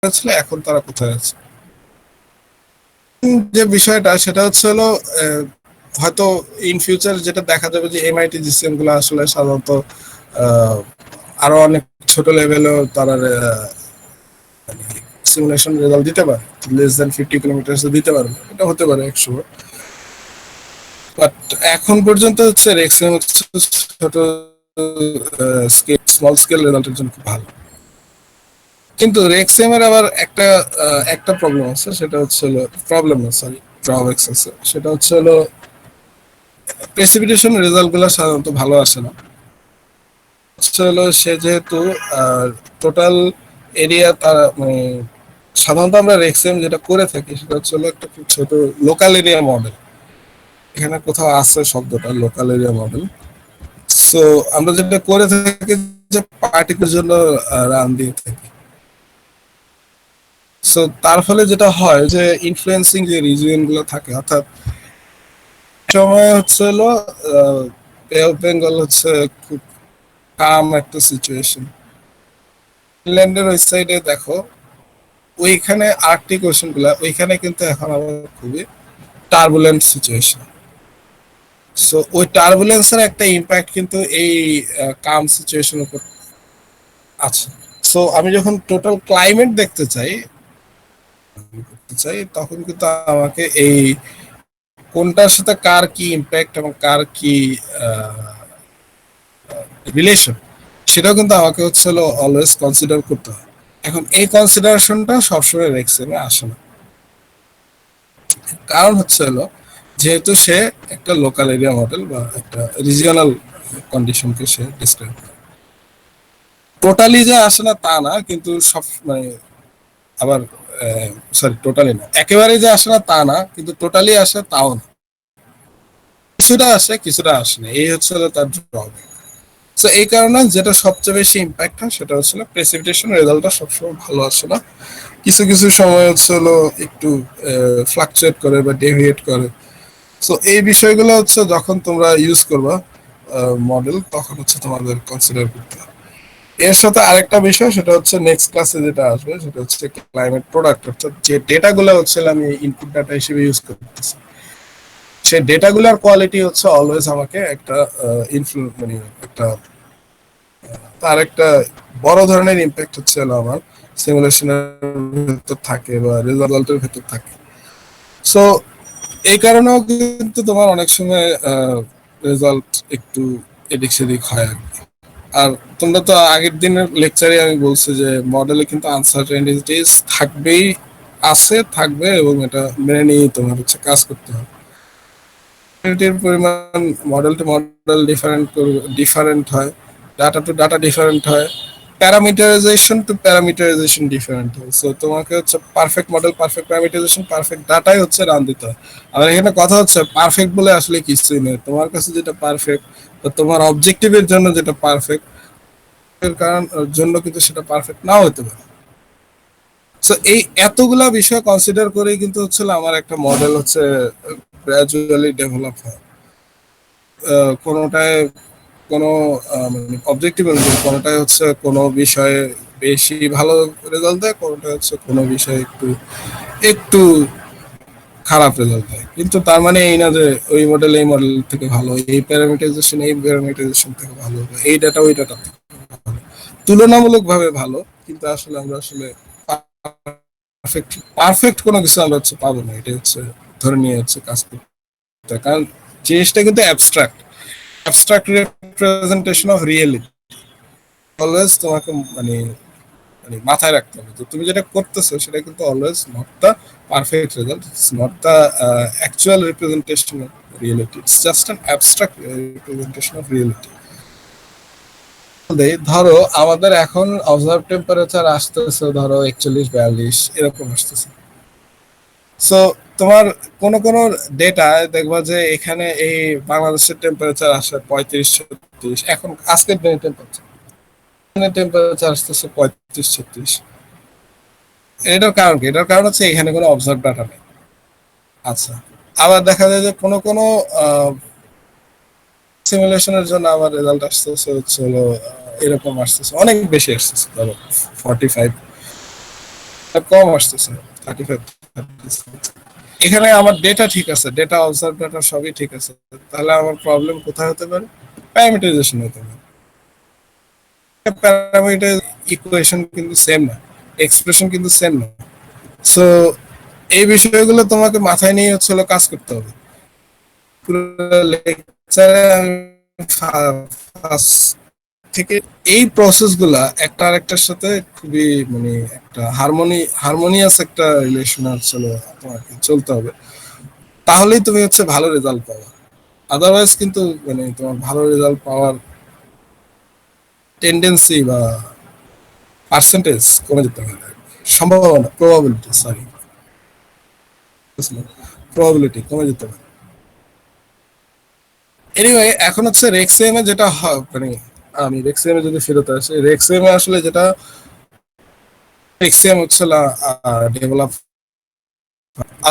ছিল, এখন তারা কোথায় আছে? যে বিষয়টা সেটা হচ্ছে হলো হয়তো ইন ফিউচার যেটা দেখা যাবে যে এমআইটি জিসিএম গুলো আসলে সাধারণত আরো অনেক ছোট লেভেলেও তারা সিমুলেশন রেজাল্ট দিতে পারে, লেস দ্যান 50 কিলোমিটার দিতে পারবে। এটা হতে পারে 100, বাট এখন পর্যন্ত হচ্ছে রেক্সিম ছোট স্মল স্কেল রেজাল্টের জন্য খুব ভালো। কিন্তু রেক্সেম এর আবার একটা প্রবলেম আছে, সেটা হচ্ছে হলো প্রবলেম না, সরি, ড্রব্যাকস আছে। সেটা হচ্ছে হলো প্রেসিপিটেশন রেজাল্ট গুলো সাধারণত ভালো আসে না। হচ্ছে হলো সে যেহেতু টোটাল এরিয়া তার মানে সাধারণত আমরা রেক্সেম যেটা করে থাকি সেটা হচ্ছে হলো একটা খুব ছোট লোকাল এরিয়া মডেল। এখানে কোথাও আছে শব্দটা লোকাল এরিয়া মডেল। সো আমরা যেটা করে থাকি যে পার্টিকুলার জন্য রান দিয়ে থাকি। সো তার ফলে যেটা হয় যে ইনফ্লুয়েন্সিং যে রিজিয়ন গুলো থাকে, অর্থাৎ সময় হচ্ছে হলো বে অফ বেঙ্গল হচ্ছে খুব কাম একটা সিচুয়েশন। ইংল্যান্ডের ওই সাইডে দেখো, ওইখানে আর্কটিক ওশান গুলা, ওইখানে কিন্তু এখন আবার খুবই টার্বুলেন্ট সিচুয়েশন। সো ওই টার্বুলেন্সের একটা ইম্প্যাক্ট কিন্তু এই কাম সিচুয়েশনের উপর আছে। সো আমি যখন টোটাল ক্লাইমেট দেখতে চাই তখন কিন্তু আমাকে এই কোনটার সাথে কার কি ইম্প্যাক্ট এবং কার কি রিলেশন, সেটাও কিন্তু আমাকে হচ্ছে হলো অলওয়েজ কনসিডার করতে হয়। এখন এই কনসিডারেশনটা সবসময় রেক্সেমে আসে না। কারণ হচ্ছে হলো যেহেতু সে একটা লোকাল এরিয়া মডেল বা একটা রিজিওনাল কন্ডিশনকে সে ডিসক্রাইব করে। টোটালি যে আসে না তা না, কিন্তু সব মানে আবার সরি টোটালি না, একেবারে যে আসে না তা না, কিন্তু টোটালি আসে তাও না, কিছুটা আসে কিছুটা আসে না, এই হচ্ছে তার ড্রব্যাক। সো এই কারণে যেটা সবচেয়ে বেশি ইম্প্যাক্ট হয় সেটা হচ্ছে প্রেসিপিটেশন রেজাল্টটা সবসময় ভালো আসে না, কিছু কিছু সময় হচ্ছে হলো একটু ফ্লাকচুয়েট করে বা ডেভিয়েট করে। সো এই বিষয়গুলো হচ্ছে যখন তোমরা ইউজ করবা মডেল, তখন হচ্ছে তোমাদের কনসিডার করতে হবে। এর সাথে আরেকটা বিষয়, সেটা হচ্ছে নেক্সট ক্লাসে যেটা আসবে, সেটা হচ্ছে ক্লাইমেট প্রোডাক্ট, অর্থাৎ যে ডেটাগুলো হচ্ছে আমি ইনপুট ডাটা হিসেবে ইউজ করতেছি, সেই ডেটাগুলোর কোয়ালিটি হচ্ছে অলওয়েজ আমাকে একটা মানে একটা তার একটা বড় ধরনের ইম্প্যাক্ট হচ্ছে আমার সিমুলেশনের ভেতর থাকে বা রেজাল্টের ভেতর থাকে। সো এই কারণেও কিন্তু তোমার অনেক সময় রেজাল্ট একটু এদিক সেদিক হয় আর কি। আর তোমরা তো আগের দিনের লেকচারে আমি বলছি যে মডেলে কিন্তু আনসার্টেনিটিস থাকবেই, আছে, থাকবে, এবং এটা মেনে নিয়ে তোমার হচ্ছে কাজ করতে হবে। পরিমাণ মডেল টু মডেল ডিফারেন্ট হয়, ডাটা টু ডাটা ডিফারেন্ট হয়, প্যারামিটারাইজেশন টু প্যারামিটারাইজেশন ডিফারেন্ট হয়। সো তোমাকে হচ্ছে পারফেক্ট মডেল, পারফেক্ট প্যারামিটারাইজেশন, পারফেক্ট ডাটাই হচ্ছে রান দিতে হয়। আর এখানে কথা হচ্ছে পারফেক্ট বলে আসলে কিছুই নেই, তোমার কাছে যেটা পারফেক্ট বা তোমার অবজেক্টিভের জন্য যেটা পারফেক্ট, এর কারণ জন্য কিন্তু সেটা পারফেক্ট নাও হতে পারে। সো এই এতগুলা বিষয় কনসিডার করেই কিন্তু হচ্ছে আমার একটা মডেল হচ্ছে গ্র্যাজুয়ালি ডেভেলপ হয়। কোনোটায় কোনো মানে অবজেক্টিভ অনুযায়ী কোনোটায় হচ্ছে কোনো বিষয়ে বেশি ভালো রেজাল্ট দেয়, কোনোটায় হচ্ছে কোনো বিষয়ে একটু একটু খারাপ রেজাল্ট দেয়। কিন্তু তার মানে এই না যে ওই মডেল এই মডেল থেকে ভালো, এই প্যারামিটারাইজেশন এই প্যারামিটারাইজেশন থেকে ভালো, এই ডাটা ওই ডাটা থেকে ভালো, তুলনামূলকভাবে ভালো। কিন্তু আসলে আমরা আসলে পারফেক্ট কোনো কিছু আমরা হচ্ছে পাবো না, এটা হচ্ছে ধরে নিয়ে হচ্ছে কাজ করতে। কারণ জিনিসটা কিন্তু abstract representation of reality, always তোমাকে মানে মানে মাথায় রাখতে হবে যে তুমি যেটা করতেছো সেটা কিন্তু always not the perfect result, it's not the actual representation of reality, it's just an abstract representation of reality. ধরো আমাদের এখন অবজার্ভ টেম্পারেচার আসতেছে ধরো 41-42 এরকম আসতেছে। সো তোমার কোন কোন ডেটা দেখবা যে এখানে এই বাংলাদেশের টেম্পারেচার আসে 35-36, এখন আজকের দিনে টেম্পারেচার আসতেছে 35-36। এটার কারণ কি? এটার কারণ হচ্ছে এখানে কোনো অবজার্ভ ডাটা নেই। আচ্ছা, আবার দেখা যায় যে কোনো কোনো সিমুলেশনের জন্য আমার রেজাল্ট আসতেছে হচ্ছে হলো এরকম আসতেছে, অনেক বেশি আসতেছে, ধরো 45, কম আসতেছে 35, 36। এখানে আমার ডেটা ঠিক আছে, ডেটা অবজার্ভ ডাটা সবই ঠিক আছে, তাহলে আমার প্রবলেম কোথায় হতে পারে? প্যারামিটারাইজেশন হতে পারে। প্যারামিটার ইকুয়েশন কিন্তু সেম না, এক্সপ্রেশন কিন্তু সেম না। সো এই বিষয়গুলো তোমাকে মাথায় নিয়ে হচ্ছে কাজ করতে হবে। পুরো লেকচারে আমি ফার্স্ট থেকে এই প্রসেসগুলা একটা আরেকটার সাথে খুবই মানে একটা হারমোনিয়াস একটা রিলেশন আসলে তোমাকে চলতে হবে, তাহলেই তুমি হচ্ছে ভালো রেজাল্ট পাবা। আদারওয়াইজ কিন্তু মানে তোমার ভালো রেজাল্ট পাওয়ার টেন্ডেন্সি বা পার্সেন্টেজ কমে যেতে পারে, সম্ভাবনা প্রবাবিলিটি কমে যেতে পারে। এনিওয়ে এখন হচ্ছে রেক্সিএম এ যেটা মানে আমি রেক্সিএম এ যদি ফেরত আসি, রেক্সিএম এ আসলে যেটা রেক্সিএম হচ্ছে ডেভেলপ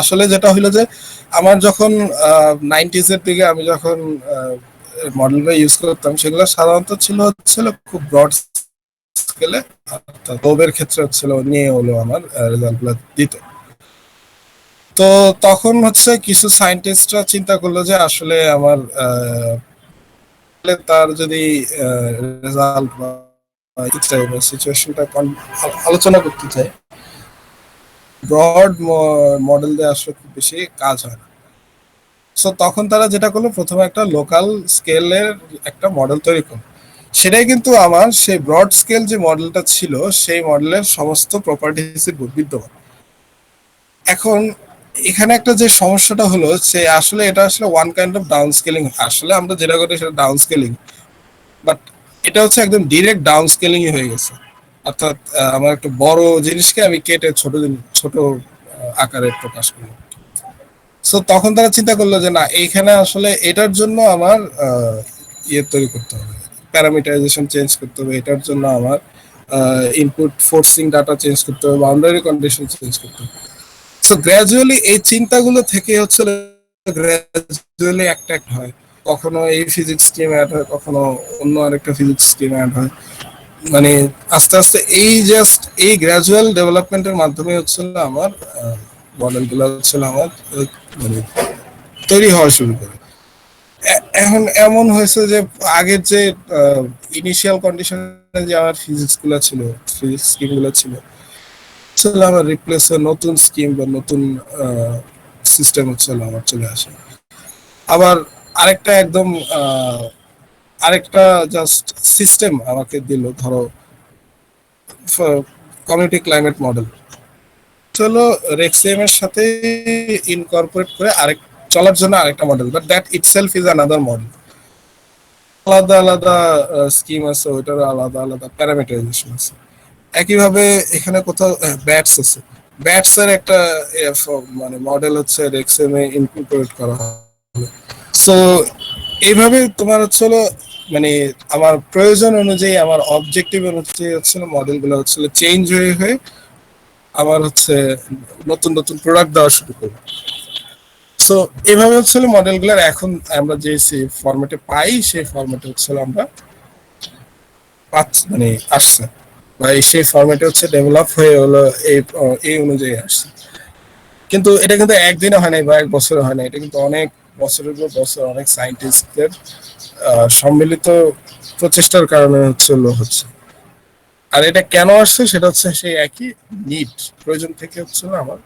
আসলে যেটা হইলো যে আমার যখন 90s এর দিকে আমি যখন মডেলটা ইউজ করতাম, সেগুলো সাধারণত হচ্ছিল খুব ব্রড স্কেলে, অর্থাৎ ওবের ক্ষেত্রে হচ্ছিল নিয়ে হলো আমার রেজাল্টগুলো দিত। তো তখন হচ্ছে কিছু সায়েন্টিস্টরা চিন্তা করলো যে আসলে আমার তার যদি রেজাল্ট বা সিচুয়েশনটা আলোচনা করতে চাই, ব্রড মডেল দিয়ে আসলে খুব বেশি কাজ হয় না। সো তখন তারা যেটা করলো, প্রথমে একটা লোকাল স্কেলের একটা মডেল তৈরি করলো। সেটাই কিন্তু আমার সেই ব্রড স্কেল যে মডেলটা ছিল, সেই মডেলের সমস্ত প্রপার্টিজ বিদ্যমান। এখন এখানে একটা যে সমস্যাটা হলো, সে আসলে এটা আসলে one kind of down scaling. আসলে আমরা যেটা করি সেটা ডাউন স্কেলিং, বাট এটা হচ্ছে একদম ডিরেক্ট ডাউন স্কেলিং হয়ে গেছে। অর্থাৎ আমার একটা বড় জিনিসকে আমি কেটে ছোট আকারে প্রকাশ করি। সো তখন তারা চিন্তা করলো যে না, এইখানে আসলে এটার জন্য আমার ইয়ে তৈরি করতে হবে, প্যারামিটারাইজেশন চেঞ্জ করতে হবে, এটার জন্য আমার ইনপুট ফোর্সিং ডাটা চেঞ্জ করতে হবে, বাউন্ডারি কন্ডিশন চেঞ্জ করতে হবে। সো গ্র্যাজুয়ালি এই চিন্তাগুলো থেকে হচ্ছে গ্র্যাজুয়ালি একটা হয়, কখনো এই ফিজিক্স স্ট্রিম অ্যাড হয়, কখনো অন্য আরেকটা ফিজিক্স স্ট্রিম অ্যাড হয়। মানে আস্তে আস্তে এই গ্র্যাজুয়াল ডেভেলপমেন্টের মাধ্যমে হচ্ছিল আমার মডেলগুলো হচ্ছিল আমার মানে তৈরি হওয়া শুরু করে। এখন এমন হয়েছে যে আগের যে ইনিশিয়াল কন্ডিশনে যে আমার ফিজিক্স স্কিম গুলো ছিল আমার রিপ্লেস হয়ে নতুন স্কিম বা নতুন সিস্টেম হচ্ছিল আমার চলে আসে। আবার আরেকটা জাস্ট সিস্টেম আমাকে দিল, ধরো কমিউনিটি ক্লাইমেট মডেল চলো রেক্সিএম এর সাথে ইনকর্পোরেট করে চলার জন্য আরেকটা model, but that itself is another model. আলাদা আলাদা স্কিম আছে, ওইটার আলাদা আলাদা প্যারামিটারাইজেশন আছে। একইভাবে এখানে কোথাও ব্যাটস আছে, ব্যাটস এর একটা মানে মডেল হচ্ছে রেক্সিএম এ ইনকর্পোরেট করা হয়। সো এইভাবে তোমার হচ্ছে মানে আমার প্রয়োজন অনুযায়ী, আমার অবজেক্টিভ অনুযায়ী হচ্ছে মডেলগুলো হচ্ছে চেঞ্জ হয়ে আবার হচ্ছে নতুন নতুন প্রোডাক্ট দেওয়া শুরু করবে। সো এভাবে হচ্ছে মডেলগুলোর এখন আমরা যে ফরম্যাটে পাই, সেই ফরম্যাটে হচ্ছে আমরা মানে আসছে, বা সেই ফরম্যাটে হচ্ছে ডেভেলপ হয়ে হলো এই অনুযায়ী আসছে। কিন্তু এটা কিন্তু একদিনে হয় নাই বা এক বছরে হয় না, এটা কিন্তু অনেক বছরের পর বছর অনেক সায়েন্টিস্টদের সম্মিলিত প্রচেষ্টার কারণে হচ্ছে। আর এটা কেন আসছে, সেটা হচ্ছে সেই একই নিড, প্রয়োজন থেকে হচ্ছে আমার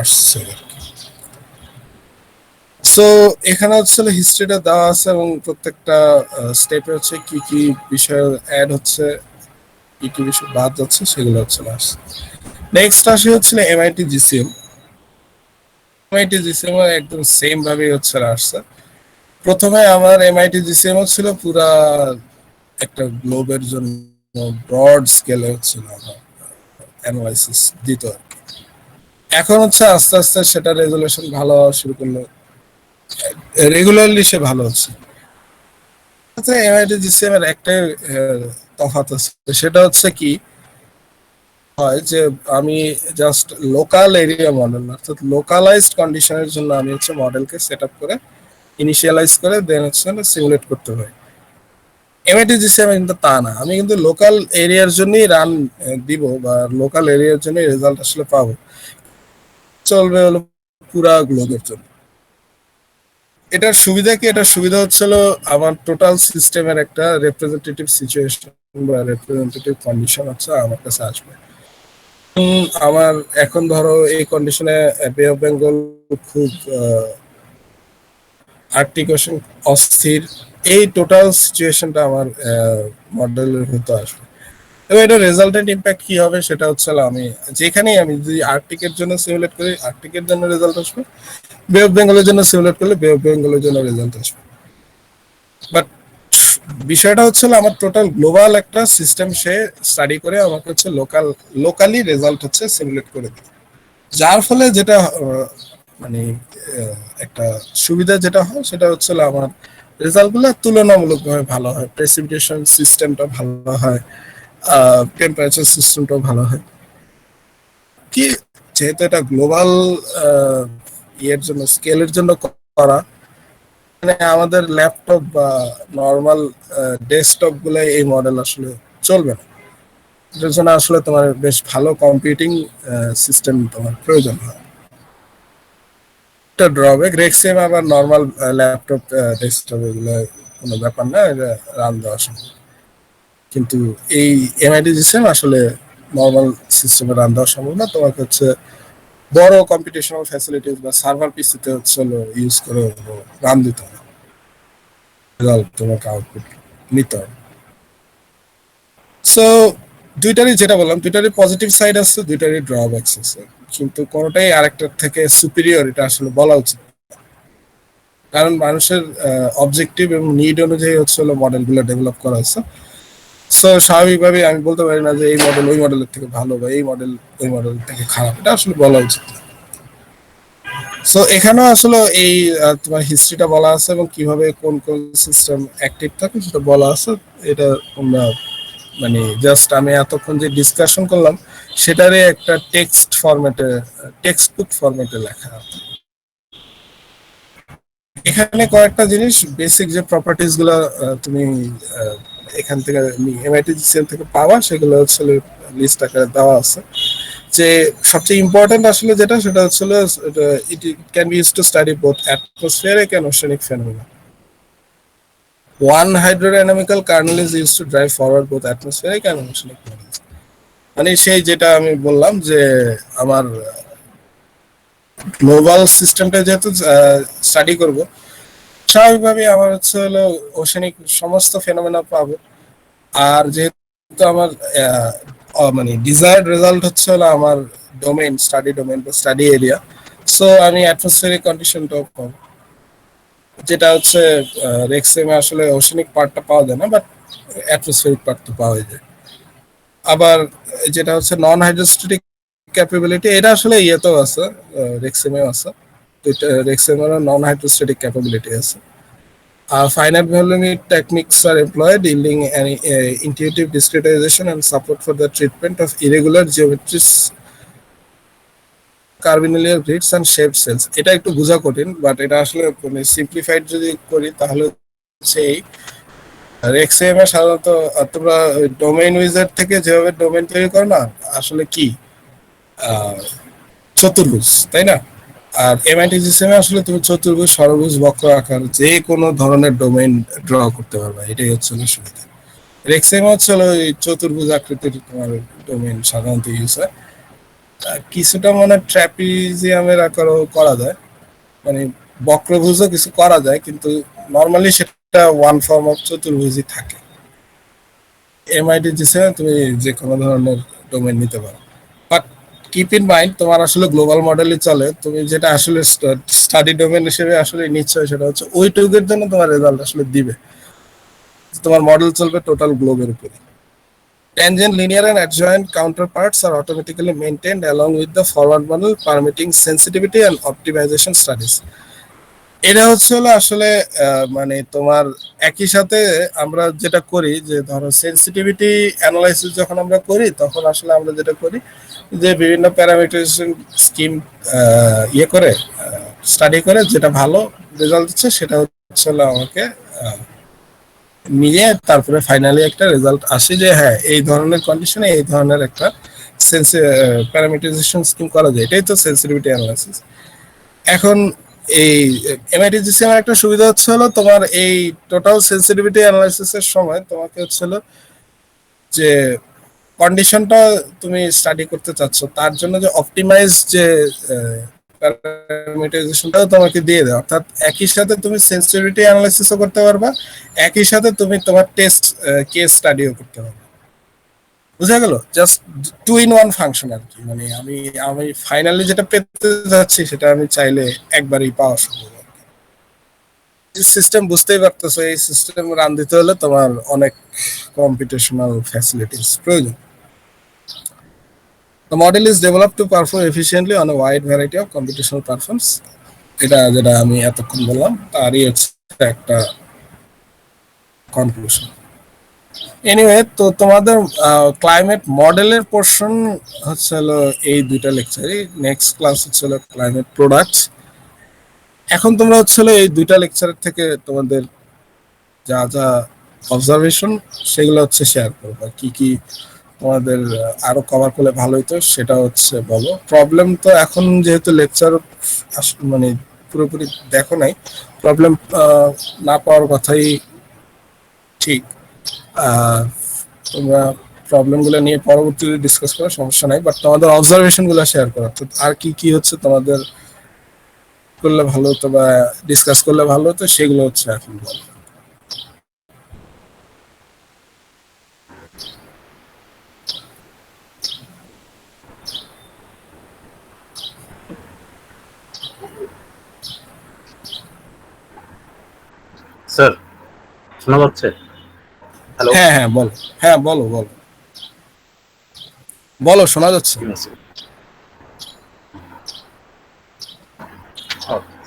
আসছে। সো এখানে হচ্ছে হিস্ট্রিটা দেওয়া আছে এবং প্রত্যেকটা স্টেপে হচ্ছে কি কি বিষয় অ্যাড হচ্ছে, কি কি বিষয় বাদ যাচ্ছে, সেগুলো হচ্ছে আসছে। নেক্সট আসে হচ্ছে এমআইটি জিসিএম। এমআইটি জিসিএম একদম সেম ভাবে হচ্ছে আসছে। প্রথমে আমার এমআইটি জিসিএম ছিল পুরা একটা গ্লোবের জন্য ব্রড স্কেলে হচ্ছিল আমার অ্যানালাইসিস দিত আর কি। এখন হচ্ছে আস্তে আস্তে সেটা রেজুলেশন ভালো হওয়া শুরু করলো, রেগুলারলি সে ভালো হচ্ছে। এমআইটি জিসিএম এর একটাই তফাৎ আছে, সেটা হচ্ছে কি হয় যে আমি জাস্ট লোকাল এরিয়া মডেল, অর্থাৎ লোকালাইজড কন্ডিশনের জন্য আমি হচ্ছে মডেলকে সেট আপ করে ইনিশিয়ালাইজ করে দেন হচ্ছে সিমুলেট করতে হয়। এমআইটি জিসিএম কিন্তু তা না, আমি কিন্তু লোকাল এরিয়ার জন্যই রান দিব বা লোকাল এরিয়ার জন্য রেজাল্ট আসলে পাবো, চলবে হলো পুরা গ্লোবের জন্য। এটার সুবিধা কি? এটার সুবিধা হচ্ছিল আমার টোটাল সিস্টেমের একটা রিপ্রেজেন্টেটিভ সিচুয়েশন বা রিপ্রেজেন্টেটিভ কন্ডিশন হচ্ছে আমার কাছে আসবে। আমার এখন ধরো এই কন্ডিশনে বে অফ বেঙ্গল খুব আর্কটিক ওশান অস্থির, এই টোটাল সিচুয়েশনটা আমার মডেলের ভিতর আসবে। এবং এটা রেজাল্টেন্ট ইম্প্যাক্ট কি হবে সেটা হচ্ছে আমি যেখানেই আমি যদি আর্কটিকের জন্য সিমুলেট করি আর্কটিকের জন্য রেজাল্ট আসবে, বে অফ বেঙ্গলের জন্য সিমুলেট করলে বে অফ বেঙ্গলের জন্য রেজাল্ট আসবে। বাট বিষয়টা হচ্ছে আমার টোটাল গ্লোবাল একটা সিস্টেম সে স্টাডি করে আমাকে হচ্ছে লোকালি রেজাল্ট হচ্ছে সিমুলেট করে দেয়, যার ফলে যেটা মানে একটা সুবিধা যেটা হয় সেটা হচ্ছে আমার রেজাল্টগুলো তুলনামূলকভাবে ভালো হয়, প্রেসিপিটেশন সিস্টেমটা ভালো হয়, টেম্পারেচার সিস্টেমটাও ভালো হয়। কি যেহেতু এটা গ্লোবাল ইয়ের জন্য স্কেলের জন্য করা, মানে আমাদের ল্যাপটপ বা নর্মাল ডেস্কটপ গুলো এই মডেল আসলে চলবে না, এটার জন্য আসলে তোমার বেশ ভালো কম্পিউটিং সিস্টেম তোমার প্রয়োজন হয়। একটা ড্রব্যাক, রেক্সেম আবার নর্মাল ল্যাপটপ ডেস্কটপ এগুলো কোনো ব্যাপার না, এটা রান দেওয়া সম্ভব। কিন্তু এই এমআইটি সিস্টেম আসলে নর্মাল সিস্টেমে রান দেওয়া সম্ভব না, তোমাকে হচ্ছে বড় কম্পিউটেশনাল ফ্যাসিলিটিস বা সার্ভার পিসিতে হচ্ছে ইউজ করে রান দিতে হবে, তোমাকে আউটপুট নিতে হবে। সো দুইটারই যেটা বললাম, দুইটারই পজিটিভ সাইড আছে, দুইটারই ড্রব্যাকস আছে, কিন্তু কোনোটাই আরেকটার থেকে সুপিরিয়র এটা আসলে বলা উচিত, কারণ মানুষের অবজেক্টিভ এবং নিড অনুযায়ী হচ্ছে মডেলগুলো ডেভেলপ করা হচ্ছে। সো স্বাভাবিকভাবে আমি বলতে পারি না যে এই মডেল ওই মডেলের থেকে ভালো বা এই মডেল ওই মডেলের থেকে খারাপ, এটা আসলে বলা উচিত। সো এখানেও আসলে এই তোমার হিস্ট্রিটা বলা আছে এবং কিভাবে কোন কোন সিস্টেম অ্যাক্টিভ থাকে সেটা বলা আছে। এটা তোমরা মানে জাস্ট আমি এতক্ষণ যে ডিসকাশন করলাম সেটারই একটা টেক্সট ফরম্যাটে, টেক্সট বুক ফরম্যাটে লেখা আছে। এখানে কয়েকটা জিনিস বেসিক যে প্রপার্টিজ গুলো তুমি এখান থেকে এমআইটি জিসিএম থেকে পাওয়া সেগুলো হচ্ছে লিস্ট আকারে দেওয়া আছে। যে সবচেয়ে ইম্পর্টেন্ট আসলে যেটা সেটা হচ্ছে it can be used to study both atmospheric and oceanic phenomena. One hydrodynamical kernel is used to drive forward both atmospheric and oceanic models. মানে সেই যেটা আমি বললাম যে আমার গ্লোবাল সিস্টেমটা যেহেতু স্টাডি করব, স্বাভাবিকভাবে আমার হচ্ছে ওশেনিক সমস্ত ফেনোমেনা পাবো। আর যেহেতু আমার মানে ডিজায়ার্ড রেজাল্ট হচ্ছে আমার ডোমেইন, স্টাডি ডোমেইন বা স্টাডি এরিয়া, সো আমি অ্যাটমসফিয়ারিক কন্ডিশনটাও পাবো, যেটা হচ্ছে রেক্সেমে আসলে ওশেনিক পার্টটা পাওয়া যায় না, বাট অ্যাটমসফিয়ারিক পার্ট তো পাওয়া যায়। আবার যেটা হচ্ছে নন হাইড্রোস্ট্যাটিক ক্যাপাবিলিটি, এটা আসলে ইয়েতেও আছে, রেক্সেমেও আছে, রেক্সেমের নন হাইড্রোস্ট্যাটিক ক্যাপাবিলিটি আছে। Finite volume techniques are employed, yielding an intuitive discretization and support for the treatment of irregular geometries, carbonyliar grids and shaped cells. এটা একটু বোঝা কঠিন, বাট এটা আসলে মানে সিম্পলিফাইড যদি করি তাহলে সেই রেক্সএম এর সাধারণত তোমরা ডোমেইন উইজার্ড থেকে যেভাবে ডোমেইন তৈরি করো না, আসলে কি চতুর্ভুজ, তাই না? আর এমআইটি সিস্টেমে আসলে তুমি চতুর্ভুজ, ষড়ভুজ, বক্র আকার যে কোনো ধরনের ডোমেইন ড্র করতে পারবে, এটাই হচ্ছে সুবিধা। রেক্সেম হচ্ছে ওই চতুর্ভুজ আকৃতির তোমার ডোমেইন সাধারণত ইউজ হয়। কিছুটা মানে ট্র্যাপিজিয়ামের আকারও করা যায়, মানে বক্রভুজও কিছু করা যায়, কিন্তু নর্মালি সেটা ওয়ান ফর্ম অফ চতুর্ভুজই থাকে। এমআইটি সিস্টেমে তুমি যে কোনো ধরনের ডোমেইন নিতে পারো, বাট কিপ ইন মাইন্ড তোমার আসলে গ্লোবাল মডেলই চলে। তুমি যেটা আসলে স্টাডি ডোমেইন হিসেবে আসলে নিশ্চয় সেটা হচ্ছে ওই টুকের জন্য তোমার রেজাল্ট আসলে দিবে, তোমার মডেল চলবে টোটাল গ্লোবের উপরে। Tangent, linear and adjoint counterparts are automatically maintained along with the forward model, permitting sensitivity and optimization studies. এটা হচ্ছে আসলে মানে তোমার একই সাথে আমরা যেটা করি যে ধরো সেন্সিটিভিটি অ্যানালাইসিস যখন আমরা করি তখন আসলে আমরা যেটা করি যে বিভিন্ন প্যারামিটারাইজেশন স্কিম ইয়ে করে স্টাডি করে যেটা ভালো রেজাল্ট দিচ্ছে সেটা হচ্ছে আমাকে নিয়ে তারপরে ফাইনালি একটা রেজাল্ট আসে যে হ্যাঁ এই ধরনের কন্ডিশনে এই ধরনের একটা প্যারামিটারাইজেশন স্কিম করা যায়, এটাই তো সেন্সিটিভিটি অ্যানালাইসিস। এখন এই এমআইটি জিসিএম এর একটা সুবিধা হচ্ছে তোমার এই টোটাল সেন্সিটিভিটি অ্যানালাইসিসের সময় তোমাকে হচ্ছে যে কন্ডিশনটা তুমি স্টাডি করতে চাচ্ছ তার জন্য যে অপটিমাইজ যে প্যারামিটারাইজেশনটাও তোমাকে দিয়ে দেয়, অর্থাৎ একই সাথে তুমি সেন্সিটিভিটি অ্যানালাইসিসও করতে পারবা, একই সাথে তুমি তোমার টেস্ট কেস স্টাডিও করতে পারবা। বুঝা গেল? জাস্ট 2 in 1 ফাংশন আর কি। মানে আমি আমি ফাইনালি যেটা পেতে যাচ্ছি সেটা আমি চাইলে একবারই পাওয়া সম্ভব। সিস্টেম বুঝতেই পারতেছো, এই সিস্টেম রান দিতে হলে তোমার অনেক কম্পিউটেশনাল ফ্যাসিলিটিস প্রয়োজন। The model is developed to perform efficiently on a wide variety of computational platforms. এটা যেটা আমি এতক্ষণ বললাম তারই হচ্ছে একটা কনক্লুশন। এনিওয়ে, তো তোমাদের ক্লাইমেট মডেলের পোর্শন হচ্ছে হলো এই 2টা লেকচারই। নেক্সট ক্লাস হচ্ছে হলো ক্লাইমেট প্রোডাক্টস। এখন তোমরা হচ্ছে হলো এই 2টা লেকচারের থেকে তোমাদের যা যা অবজারভেশন সেগুলো হচ্ছে শেয়ার করবা। কি কি তোমাদের আরো কভার করলে ভালো হতো সেটা হচ্ছে বলো। প্রবলেম তো এখন যেহেতু লেকচার মানে পুরোপুরি দেখো নাই, প্রবলেম না পাওয়ার কথাই ঠিক। তোমরা প্রবলেমগুলো নিয়ে পরবর্তীতে ডিসকাস করার সমস্যা নাই, বাট তোমাদের অবজারভেশনগুলো শেয়ার করা। তো আর কি কি হচ্ছে তোমাদের করলে ভালো হতো বা ডিসকাস করলে ভালো হতো সেগুলো হচ্ছে এখন বলো। স্যার শোনা যাচ্ছে? হ্যালো, হ্যাঁ হ্যাঁ বলো, হ্যাঁ বলো বলো বলো, শোনা যাচ্ছে।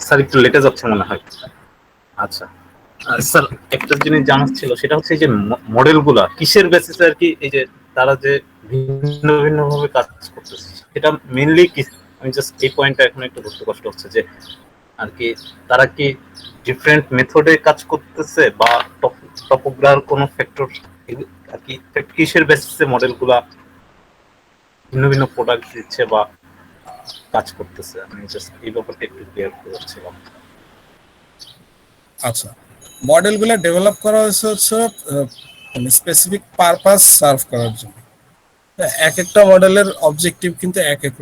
স্যার একটু লেটে যাচ্ছে মনে হয়। আচ্ছা স্যার, একটা জিনিস জানার ছিল, সেটা হচ্ছে এই যে মডেলগুলা কিসের বেসিসে আর কি, এই যে তারা যে ভিন্ন ভিন্ন ভাবে কাজ করতেছে সেটা মেইনলি কি? আমি জাস্ট এই পয়েন্টটা এখন একটু বুঝতে কষ্ট হচ্ছে যে আর কি তারা কি ডিফারেন্ট মেথডে কাজ করতেছে বা টপোগ্রাফির কোনো ফ্যাক্টর আর কি কিসের বেসিসে মডেলগুলা ভিন্ন ভিন্ন প্রোডাক্ট দিচ্ছে বা কাজ করতেছে? আমি জাস্ট এই ব্যাপারটা একটু ক্লিয়ার করছিলাম। আচ্ছা, মডেলগুলো ডেভেলপ করা হয়েছে হচ্ছে মানে স্পেসিফিক পারপাস সার্ভ করার জন্য। এক একটা মডেলের অবজেক্টিভ কিন্তু এক এক।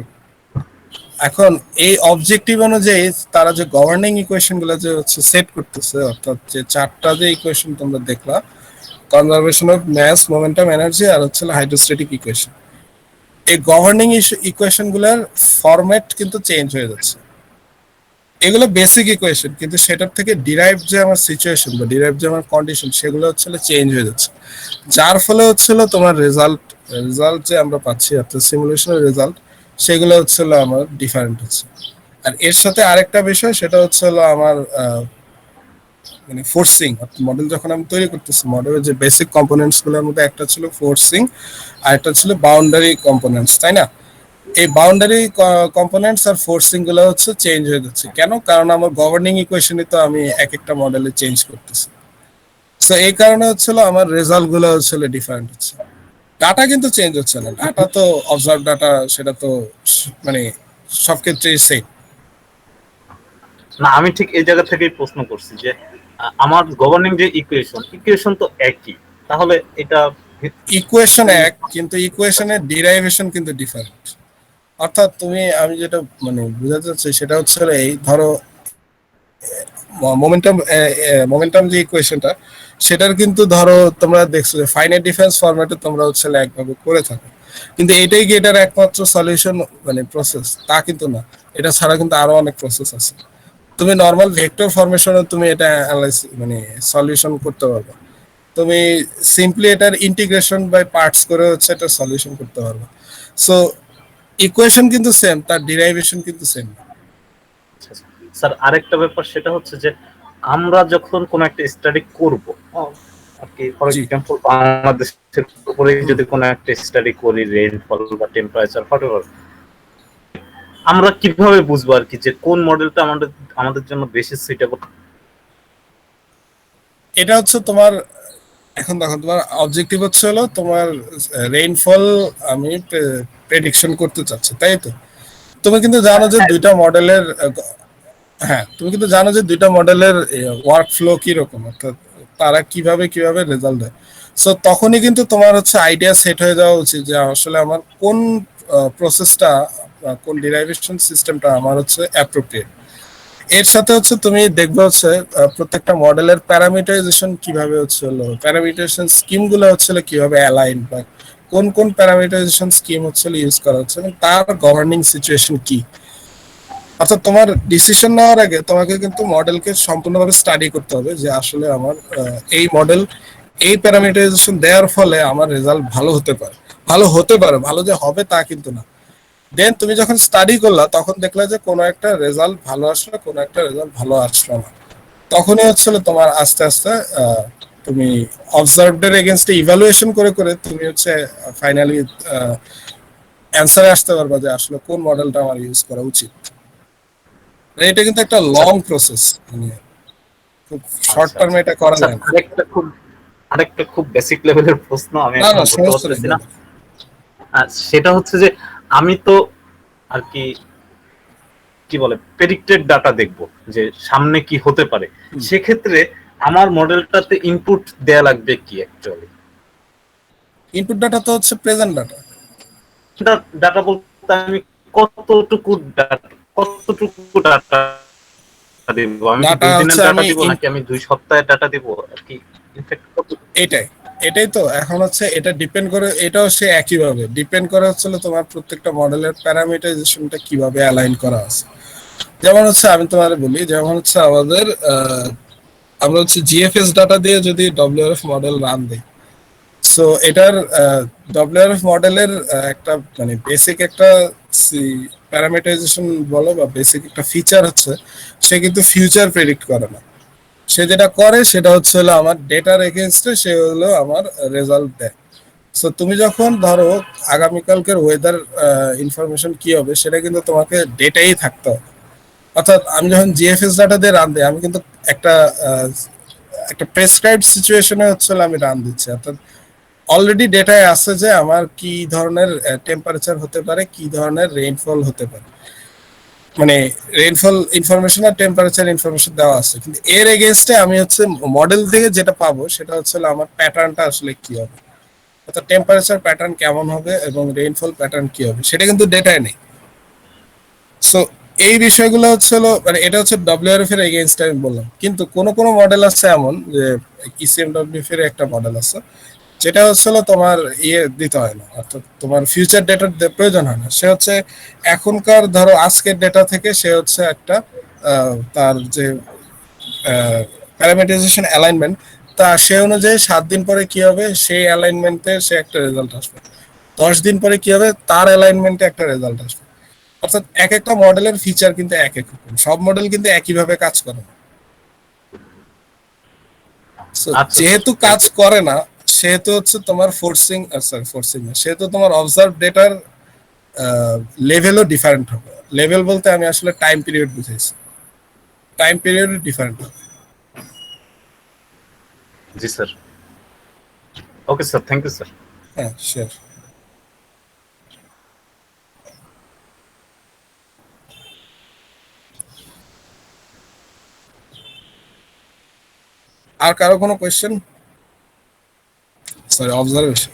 এখন এই অবজেক্টিভ অনুযায়ী তারা যে গভর্নিং ইকুয়েশনগুলো যে হচ্ছে সেট করতেছে, অর্থাৎ যে 4টা যে ইকুয়েশন তোমরা দেখলা, conservation of mass, momentum, energy আর হচ্ছে হাইড্রোস্ট্যাটিক ইকুয়েশন, এই গভর্নিং ইকুয়েশনগুলোর ফরম্যাট কিন্তু চেঞ্জ হয়ে যাচ্ছে। এগুলো বেসিক ইকুয়েশন, কিন্তু সেটার থেকে ডিরাইভ যে আমার সিচুয়েশন বা ডিরাইভ যে আমার কন্ডিশন সেগুলো হচ্ছে চেঞ্জ হয়ে যাচ্ছে, যার ফলে হচ্ছিল তোমার রেজাল্ট যে আমরা পাচ্ছি অর্থাৎ সিমুলেশনের রেজাল্ট সেগুলো হচ্ছে আমার ডিফারেন্ট হচ্ছে। আর এর সাথে আরেকটা বিষয় সেটা হচ্ছে আমার মানে ফোর্সিং। মডেল যখন আমি তৈরি করতেছি, মডেলের যে বেসিক কম্পোনেন্টস গুলোর মধ্যে একটা ছিল ফোর্সিং আর একটা ছিল বাউন্ডারি কম্পোনেন্টস, তাই না? এই বাউন্ডারি কম্পোনেন্টস আর ফোর্সিং গুলো হচ্ছে চেঞ্জ হয়ে যাচ্ছে। কেন? কারণ আমার গভর্নিং ইকুয়েশনই তো আমি এক একটা মডেলে চেঞ্জ করতেছি। সো এই কারণে হচ্ছিল আমার রেজাল্ট গুলো হচ্ছে ডিফারেন্ট হচ্ছে। ডাটা কিন্তু চেঞ্জ হচ্ছে না, ডাটা তো অবজার্ভ ডাটা, সেটা তো মানে সব ক্ষেত্রেই সেম। না, আমি ঠিক এই জায়গা থেকেই প্রশ্ন করছি যে আমার গভর্নিং যে ইকুয়েশন তো একই, তাহলে এটা ইকুয়েশন এক, কিন্তু ইকুয়েশনের ডিরাইভেশন কিন্তু ডিফারেন্ট। অর্থাৎ আমি যেটা মানে বোঝাতে চাচ্ছি সেটা হচ্ছে এই ধরো মোমেন্টাম যে ইকুয়েশনটা, সেটার কিন্তু ধরো তোমরা দেখছো যে ফাইনাইট ডিফারেন্স ফরম্যাটে তোমরা হচ্ছে একভাবে করে থাকো, কিন্তু এটাই কি এটার একমাত্র সলিউশন মানে প্রসেস? তা কিন্তু না, এটা ছাড়া কিন্তু আরো অনেক প্রসেস আছে। তুমি নর্মাল ভেক্টর ফরমেশনে তুমি এটা অ্যানালাইসিস মানে সলিউশন করতে পারবে, তুমি সিম্পলি এটার ইন্টিগ্রেশন বাই পার্টস করে হচ্ছে এটা সলিউশন করতে পারবে। সো ইকুয়েশন কিন্তু সেম, তার ডিরাইভেশন কিন্তু সেম। স্যার আরেকটা ব্যাপার সেটা হচ্ছে যে আমরা যখন কোন একটা স্টাডি করব আর কি, ফর এক্সাম্পল বাংলাদেশের উপরে যদি কোন একটা স্টাডি করি, রেইনফল বা টেম্পারেচার হোয়াটএভার, আমরা কিভাবে বুঝবো আর কি যে কোন মডেলটা আমাদের জন্য বেশি সুইটেবল? এটা হচ্ছে তোমার এখন দেখো তোমার অবজেক্টিভ হচ্ছে হলো তোমার রেইনফল আমি প্রেডিকশন করতে চাচ্ছি, তাই তো? তুমি কিন্তু জানো যে দুইটা মডেলের তুমি কিন্তু জানো যে দুইটা মডেলের ওয়ার্ক ফ্লো কিরকম, অর্থাৎ তারা কিভাবে রেজাল্ট দেয়। সো তখনই কিন্তু তোমার হচ্ছে আইডিয়া সেট হয়ে যাওয়া উচিত যে আসলে আমার কোন প্রসেসটা, কোন ডিরাইভেশন সিস্টেমটা আমার হচ্ছে অ্যাপ্রোপ্রিয়েট। এর সাথে হচ্ছে তুমি দেখবে হচ্ছে প্রত্যেকটা মডেলের প্যারামিটারাইজেশন কিভাবে হচ্ছে হলো, প্যারামিটারাইজেশন স্কিমগুলো হচ্ছে কিভাবে অ্যালাইন, বা কোন কোন প্যারামিটারাইজেশন স্কিম হচ্ছে ইউজ করা হচ্ছে এবং তার গভর্নিং সিচুয়েশন কি। অর্থাৎ তোমার ডিসিশন নেওয়ার আগে তোমাকে কিন্তু মডেলকে সম্পূর্ণভাবে স্টাডি করতে হবে যে আসলে আমার এই মডেল এই প্যারামিটারাইজেশন দেওয়ার ফলে আমার রেজাল্ট ভালো হতে পারে, ভালো যে হবে তা কিন্তু না। দেন তুমি যখন স্টাডি করলা তখন দেখলা যে কোনো একটা রেজাল্ট ভালো আসলো, কোনো একটা রেজাল্ট ভালো আসলো না, তখনই হচ্ছিল তোমার আস্তে আস্তে তুমি অবজার্ভড এগেইনস্ট ইভালুয়েশন করে করে তুমি হচ্ছে ফাইনালি অ্যান্সারে আসতে পারবা যে আসলে কোন মডেলটা আমার ইউজ করা উচিত। এটা কিন্তু একটা লং প্রসেস, মানে খুব শর্ট টার্মে এটা করা যায় না। আরেকটা খুব বেসিক লেভেলের প্রশ্ন আমি না, এখন করতে সমস্যা পারতেছি নেই। না। সেটা হচ্ছে যে আমি তো আর কি কি বলে প্রেডিক্টেড ডাটা দেখব যে সামনে কি হতে পারে, সেক্ষেত্রে আমার মডেলটাতে ইনপুট দেয়া লাগবে কি অ্যাকচুয়ালি? ইনপুট ডাটা তো হচ্ছে প্রেজেন্ট ডাটা। ডাটা বলতে আমি কতটুকু ডাটা দেব? আমি Data 2 দিনের হচ্ছে ডাটা আমি দিব নাকি আমি 2 সপ্তাহের ডাটা দিব আর কি? ইনফ্যাক্ট এটাই তো এখন হচ্ছে এটা ডিপেন্ড করে, এটাও সে একইভাবে ডিপেন্ড করে হচ্ছে তোমার প্রত্যেকটা মডেলের প্যারামিটারাইজেশনটা কিভাবে অ্যালাইন করা আছে। যেমন হচ্ছে আমি তোমার বলি, যেমন হচ্ছে আমাদের আমরা হচ্ছে জিএফএস ডাটা দিয়ে যদি ডব্লিউআরএফ মডেল রান দিই, সো এটার ডব্লিউআরএফ মডেলের একটা মানে বেসিক একটা প্যারামিটারাইজেশন বলো বা বেসিক একটা ফিচার হচ্ছে সে কিন্তু ফিউচার প্রেডিক্ট করে না। সে যেটা করে সেটা হচ্ছে হলো আমার ডেটার এগেইনস্টে সে হলো আমার রেজাল্ট দেয়। সো তুমি যখন ধরো আগামীকালকের ওয়েদার ইনফরমেশন কি হবে সেটা কিন্তু তোমাকে ডেটাই থাকতে হবে। অর্থাৎ আমি যখন জিএফএস ডাটা দিয়ে রান দিই আমি কিন্তু একটা একটা প্রেসক্রাইবড সিচুয়েশনে হচ্ছে আমি রান দিচ্ছি। অর্থাৎ অলরেডি ডেটায় আছে যে আমার কি ধরনের টেম্পারেচার হতে পারে, কি ধরনের রেইনফল হতে পারে, মানে রেইনফল ইনফরমেশন আর টেম্পারেচার ইনফরমেশন দেওয়া আছে, কিন্তু এর এগেইনস্টে আমি হচ্ছে মডেল থেকে যেটা পাবো সেটা হচ্ছে আমার প্যাটার্নটা আসলে কি হবে, অর্থাৎ টেম্পারেচার প্যাটার্ন কেমন হবে এবং রেইনফল প্যাটার্ন কি হবে সেটা কিন্তু ডেটায় নেই। সো এই বিষয়গুলো হচ্ছে মানে এটা হচ্ছে ডব্লিউআরএফ এর এগেইনস্টে আমি বললাম। কিন্তু কোনো কোনো মডেল আছে এমন যে ইসিএমডব্লিউএফ এর একটা মডেল আছে যেটা হচ্ছে তোমার দিতে হয় না, অর্থাৎ তোমার ফিউচার ডেটার প্রয়োজন হয় না। সে হচ্ছে এখনকার ধরো আজকের ডেটা থেকে সে হচ্ছে একটা তার যে প্যারামিটারাইজেশন অ্যালাইনমেন্ট তা সে অনুযায়ী 7 দিন পরে কি হবে সেই অ্যালাইনমেন্টে সে একটা রেজাল্ট আসবে, 10 দিন পরে কি হবে তার অ্যালাইনমেন্টে একটা রেজাল্ট আসবে। অর্থাৎ এক একটা মডেলের ফিচার কিন্তু এক এক রকম, সব মডেল কিন্তু একইভাবে কাজ করে না। যেহেতু কাজ করে না সেহেতু হচ্ছে তোমার ফোর্সিং সেহেতু তোমার অবজার্ভ ডেটার লেভেলও ডিফারেন্ট হবে। লেভেল বলতে আমি আসলে টাইম পিরিয়ড বুঝাইছি, টাইম পিরিয়ড ডিফারেন্ট হবে। জি sir, okay sir, thank you sir. হ্যাঁ শিওর। আর কারো কোনো কোয়েশ্চেন? Sorry, observation.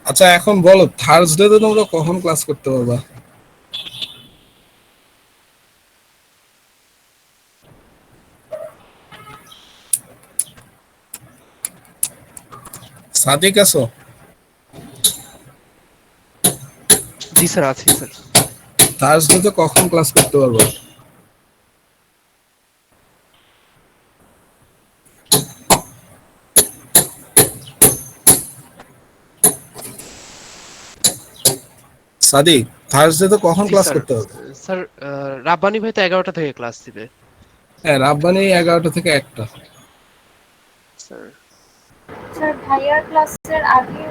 আচ্ছা এখন বলো থার্সডে তে তোমরা কখন ক্লাস করতে পারবা? সাদিক আছো? জি স্যার আছি স্যার। থার্সডে তে কখন ক্লাস করতে পারবা? সাদিক থার্সডে তো কখন ক্লাস করতে হবে? স্যার রাব্বানি ভাই তো 11টা থেকে ক্লাস দিবে। হ্যাঁ রাব্বানি 11টা থেকে 1টা। স্যার স্যার ভাইয়ার ক্লাসের আগে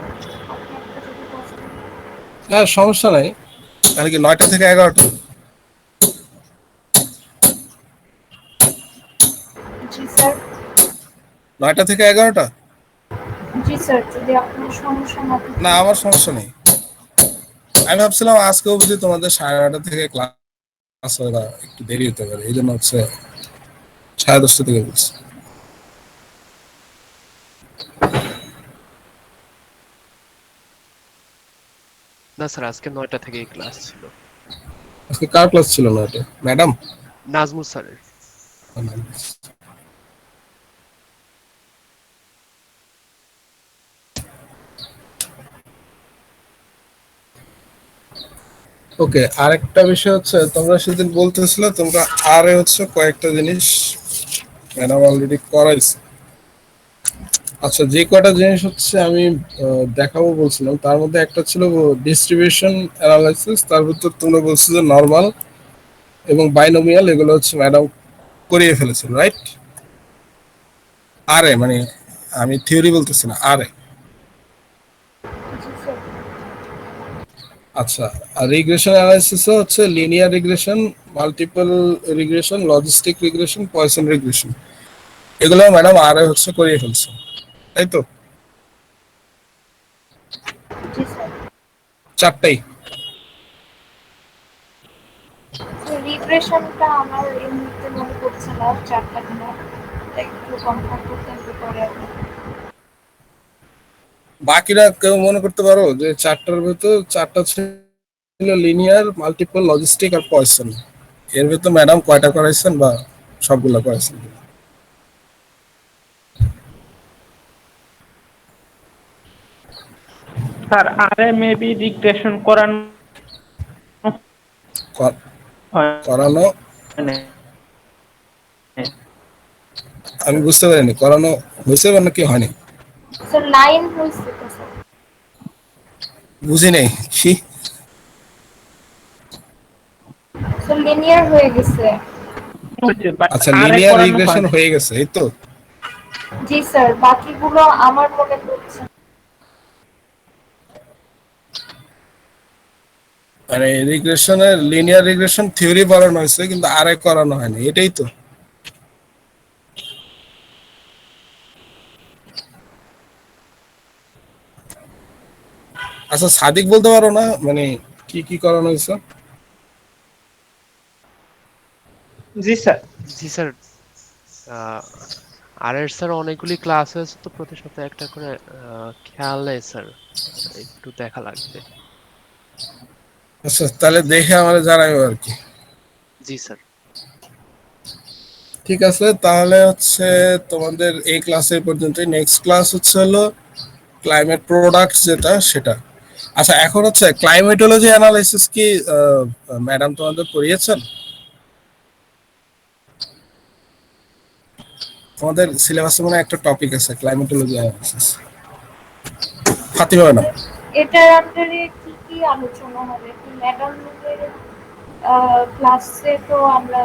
হ্যাঁ সমস্যা নাই, তাহলে কি 9টা থেকে 11টা? জি স্যার। 9টা থেকে 11টা? জি স্যার, যদি আপনার সমস্যা না থাকে। না আমার সমস্যা নেই। আমি ভাবছিলাম আজকে অবধি তোমাদের 9:30 থেকে ক্লাস হয়, একটু দেরি হতে পারে, এই জন্য হচ্ছে 10:30 থেকে বলছি। না স্যার, আজকে 9টা থেকেই ক্লাস ছিল। আজকে কার ক্লাস ছিল না এটা? ম্যাডাম নাজমুল স্যারের। ওকে, আরেকটা বিষয় হচ্ছে তোমরা সেদিন বলতেছিলে তোমরা আরে হচ্ছে কয়েকটা জিনিস ম্যাডাম অলরেডি করাইছে। আচ্ছা, যে কয়টা জিনিস হচ্ছে আমি দেখাবো বলছিলাম, তার মধ্যে একটা ছিল ডিস্ট্রিবিউশন অ্যানালাইসিস, তার ভিতর তোমরা বলছো যে নরমাল এবং বাইনোমিয়াল, এগুলো হচ্ছে ম্যাডাম করিয়ে ফেলেছিল, রাইট? আরে মানে আমি থিওরি বলতেছি না, আরে। আচ্ছা, আর রিগ্রেশন অ্যানালাইসিস হচ্ছে linear regression, multiple regression, logistic regression, poison regression, এগুলো ম্যাডাম আরে হচ্ছে করিয়ে ফেলছে, তাই তো? চারটাই। রিগ্রেশনটা আমার এই মুহূর্তে মনে পড়ছে না, চারটা কিনা একটু কনফার্ম করতে হবে পরে। বাকিরা কেউ মনে করতে পারো যে চারটার ভিতর চারটা ছিল লিনিয়ার, মাল্টিপল, লজিস্টিক আর পয়সন, এর ভিতর ম্যাডাম কয়টা করাইছেন বা সবগুলা করাইছেন? স্যার আরে মেবি রিগ্রেশন করানো আমি বুঝতে পারিনি, করানো হয়েছে বা নাকি হয়নি? স্যার লাইন হইছে তো স্যার। বুঝি নাই কি? স্যার লিনিয়ার হয়ে গেছে। আচ্ছা, লিনিয়ার রিগ্রেশন হয়ে গেছে, এই তো? জি স্যার, বাকিগুলো আমার মনে পড়ছে। মানে রিগ্রেশনের লিনিয়ার রিগ্রেশন থিওরি পড়ানো হয়েছে কিন্তু আরে করানো হয়নি, এটাই তো? আচ্ছা, সাদিক বলতে পারো না মানে কি কি করানো হয়েছে? জি স্যার। জি স্যার, আর এর স্যার অনেকগুলি ক্লাস হয়েছে তো, প্রতি সপ্তাহে একটা করে খেয়াল নেই স্যার, একটু দেখা লাগবে। আচ্ছা, তাহলে দেখে আমাদের জানাবে আর কি। জি স্যার। ঠিক আছে, তাহলে হচ্ছে তোমাদের এই ক্লাসের পর্যন্তই। নেক্সট ক্লাস হচ্ছে হলো ক্লাইমেট প্রোডাক্টস, যেটা সেটা। আচ্ছা, এখন হচ্ছে ক্লাইমেটোলজি অ্যানালাইসিস কি ম্যাডাম তোমাদের পড়িয়েছেন? তোমাদের সিলেবাসে মনে একটা টপিক আছে ক্লাইমেটোলজি অ্যানালাইসিস, ফাতিমা ম্যাডাম। এটার আন্ডারে কি কি আলোচনা হবে? ম্যাডামের ক্লাসে তো আমরা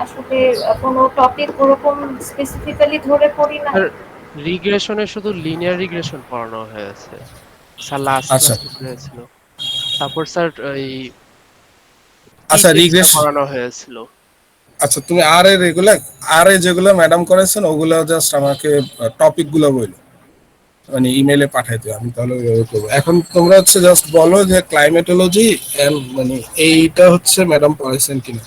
আসলে কোনো টপিক ওরকম স্পেসিফিক্যালি ধরে পড়ি না। রিগ্রেশনে শুধু লিনিয়ার রিগ্রেশন পড়ানো হয়েছে স্যার, লাস্ট ক্লাসে হয়েছিল। তারপর স্যার এই আচ্ছা, রিগ্রেশন পড়ানো হয়েছিল। আচ্ছা, তুমি আর এ যেগুলো ম্যাডাম করেছেন ওগুলো জাস্ট আমাকে টপিকগুলো বলো, মানে ইমেলে পাঠাই দিও, আমি তাহলে ওইভাবে করবো। এখন তোমরা হচ্ছে জাস্ট বলো যে ক্লাইমেটোলজি মানে এইটা হচ্ছে ম্যাডাম পড়াইছেন কিনা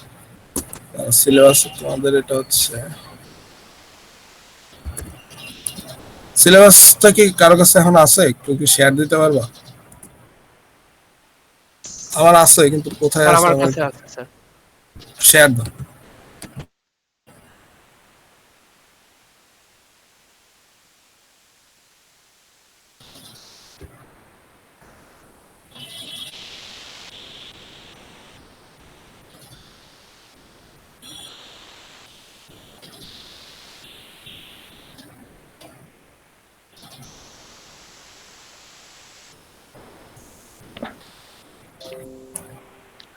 সিলেবাস। তোমাদের এটা হচ্ছে সিলেবাসটা কি কারো কাছে এখন আছে? একটু কি শেয়ার দিতে পারবা? আমার আছে কিন্তু কোথায় আছে? আমার কাছে আছে স্যার। শেয়ার দাও।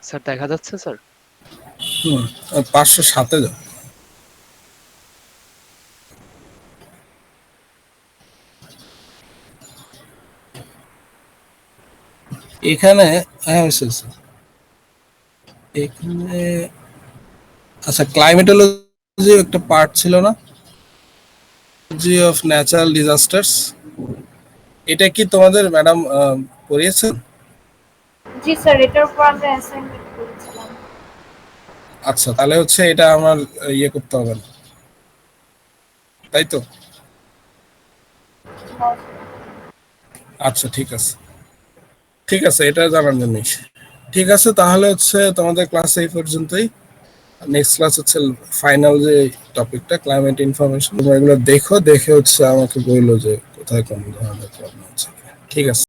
স্যার দেখা যাচ্ছে স্যার? 507-এ যাও। এখানে হ্যাঁ এখানে আচ্ছা, ক্লাইমেটোলজি একটা পার্ট ছিল না, জি অফ ন্যাচারাল ডিজাস্টার্স, এটা কি তোমাদের ম্যাডাম পড়িয়েছেন? জি স্যার, এটার উপর আমরা অ্যাসাইনমেন্ট করেছিলাম। আচ্ছা, তাহলে হচ্ছে এটা আমার ইয়ে করতে হবে না, তাই তো? আচ্ছা, ঠিক আছে, ঠিক আছে, এটা জানার জন্যই। ঠিক আছে, তাহলে হচ্ছে তোমাদের ক্লাস এই পর্যন্তই। নেক্সট ক্লাস হচ্ছে ফাইনাল যে টপিকটা ক্লাইমেট ইনফরমেশন, তোমরা এগুলো দেখো, দেখে হচ্ছে আমাকে বললো যে কোথায় কোন ধরনের প্রবলেম হচ্ছে। ঠিক আছে।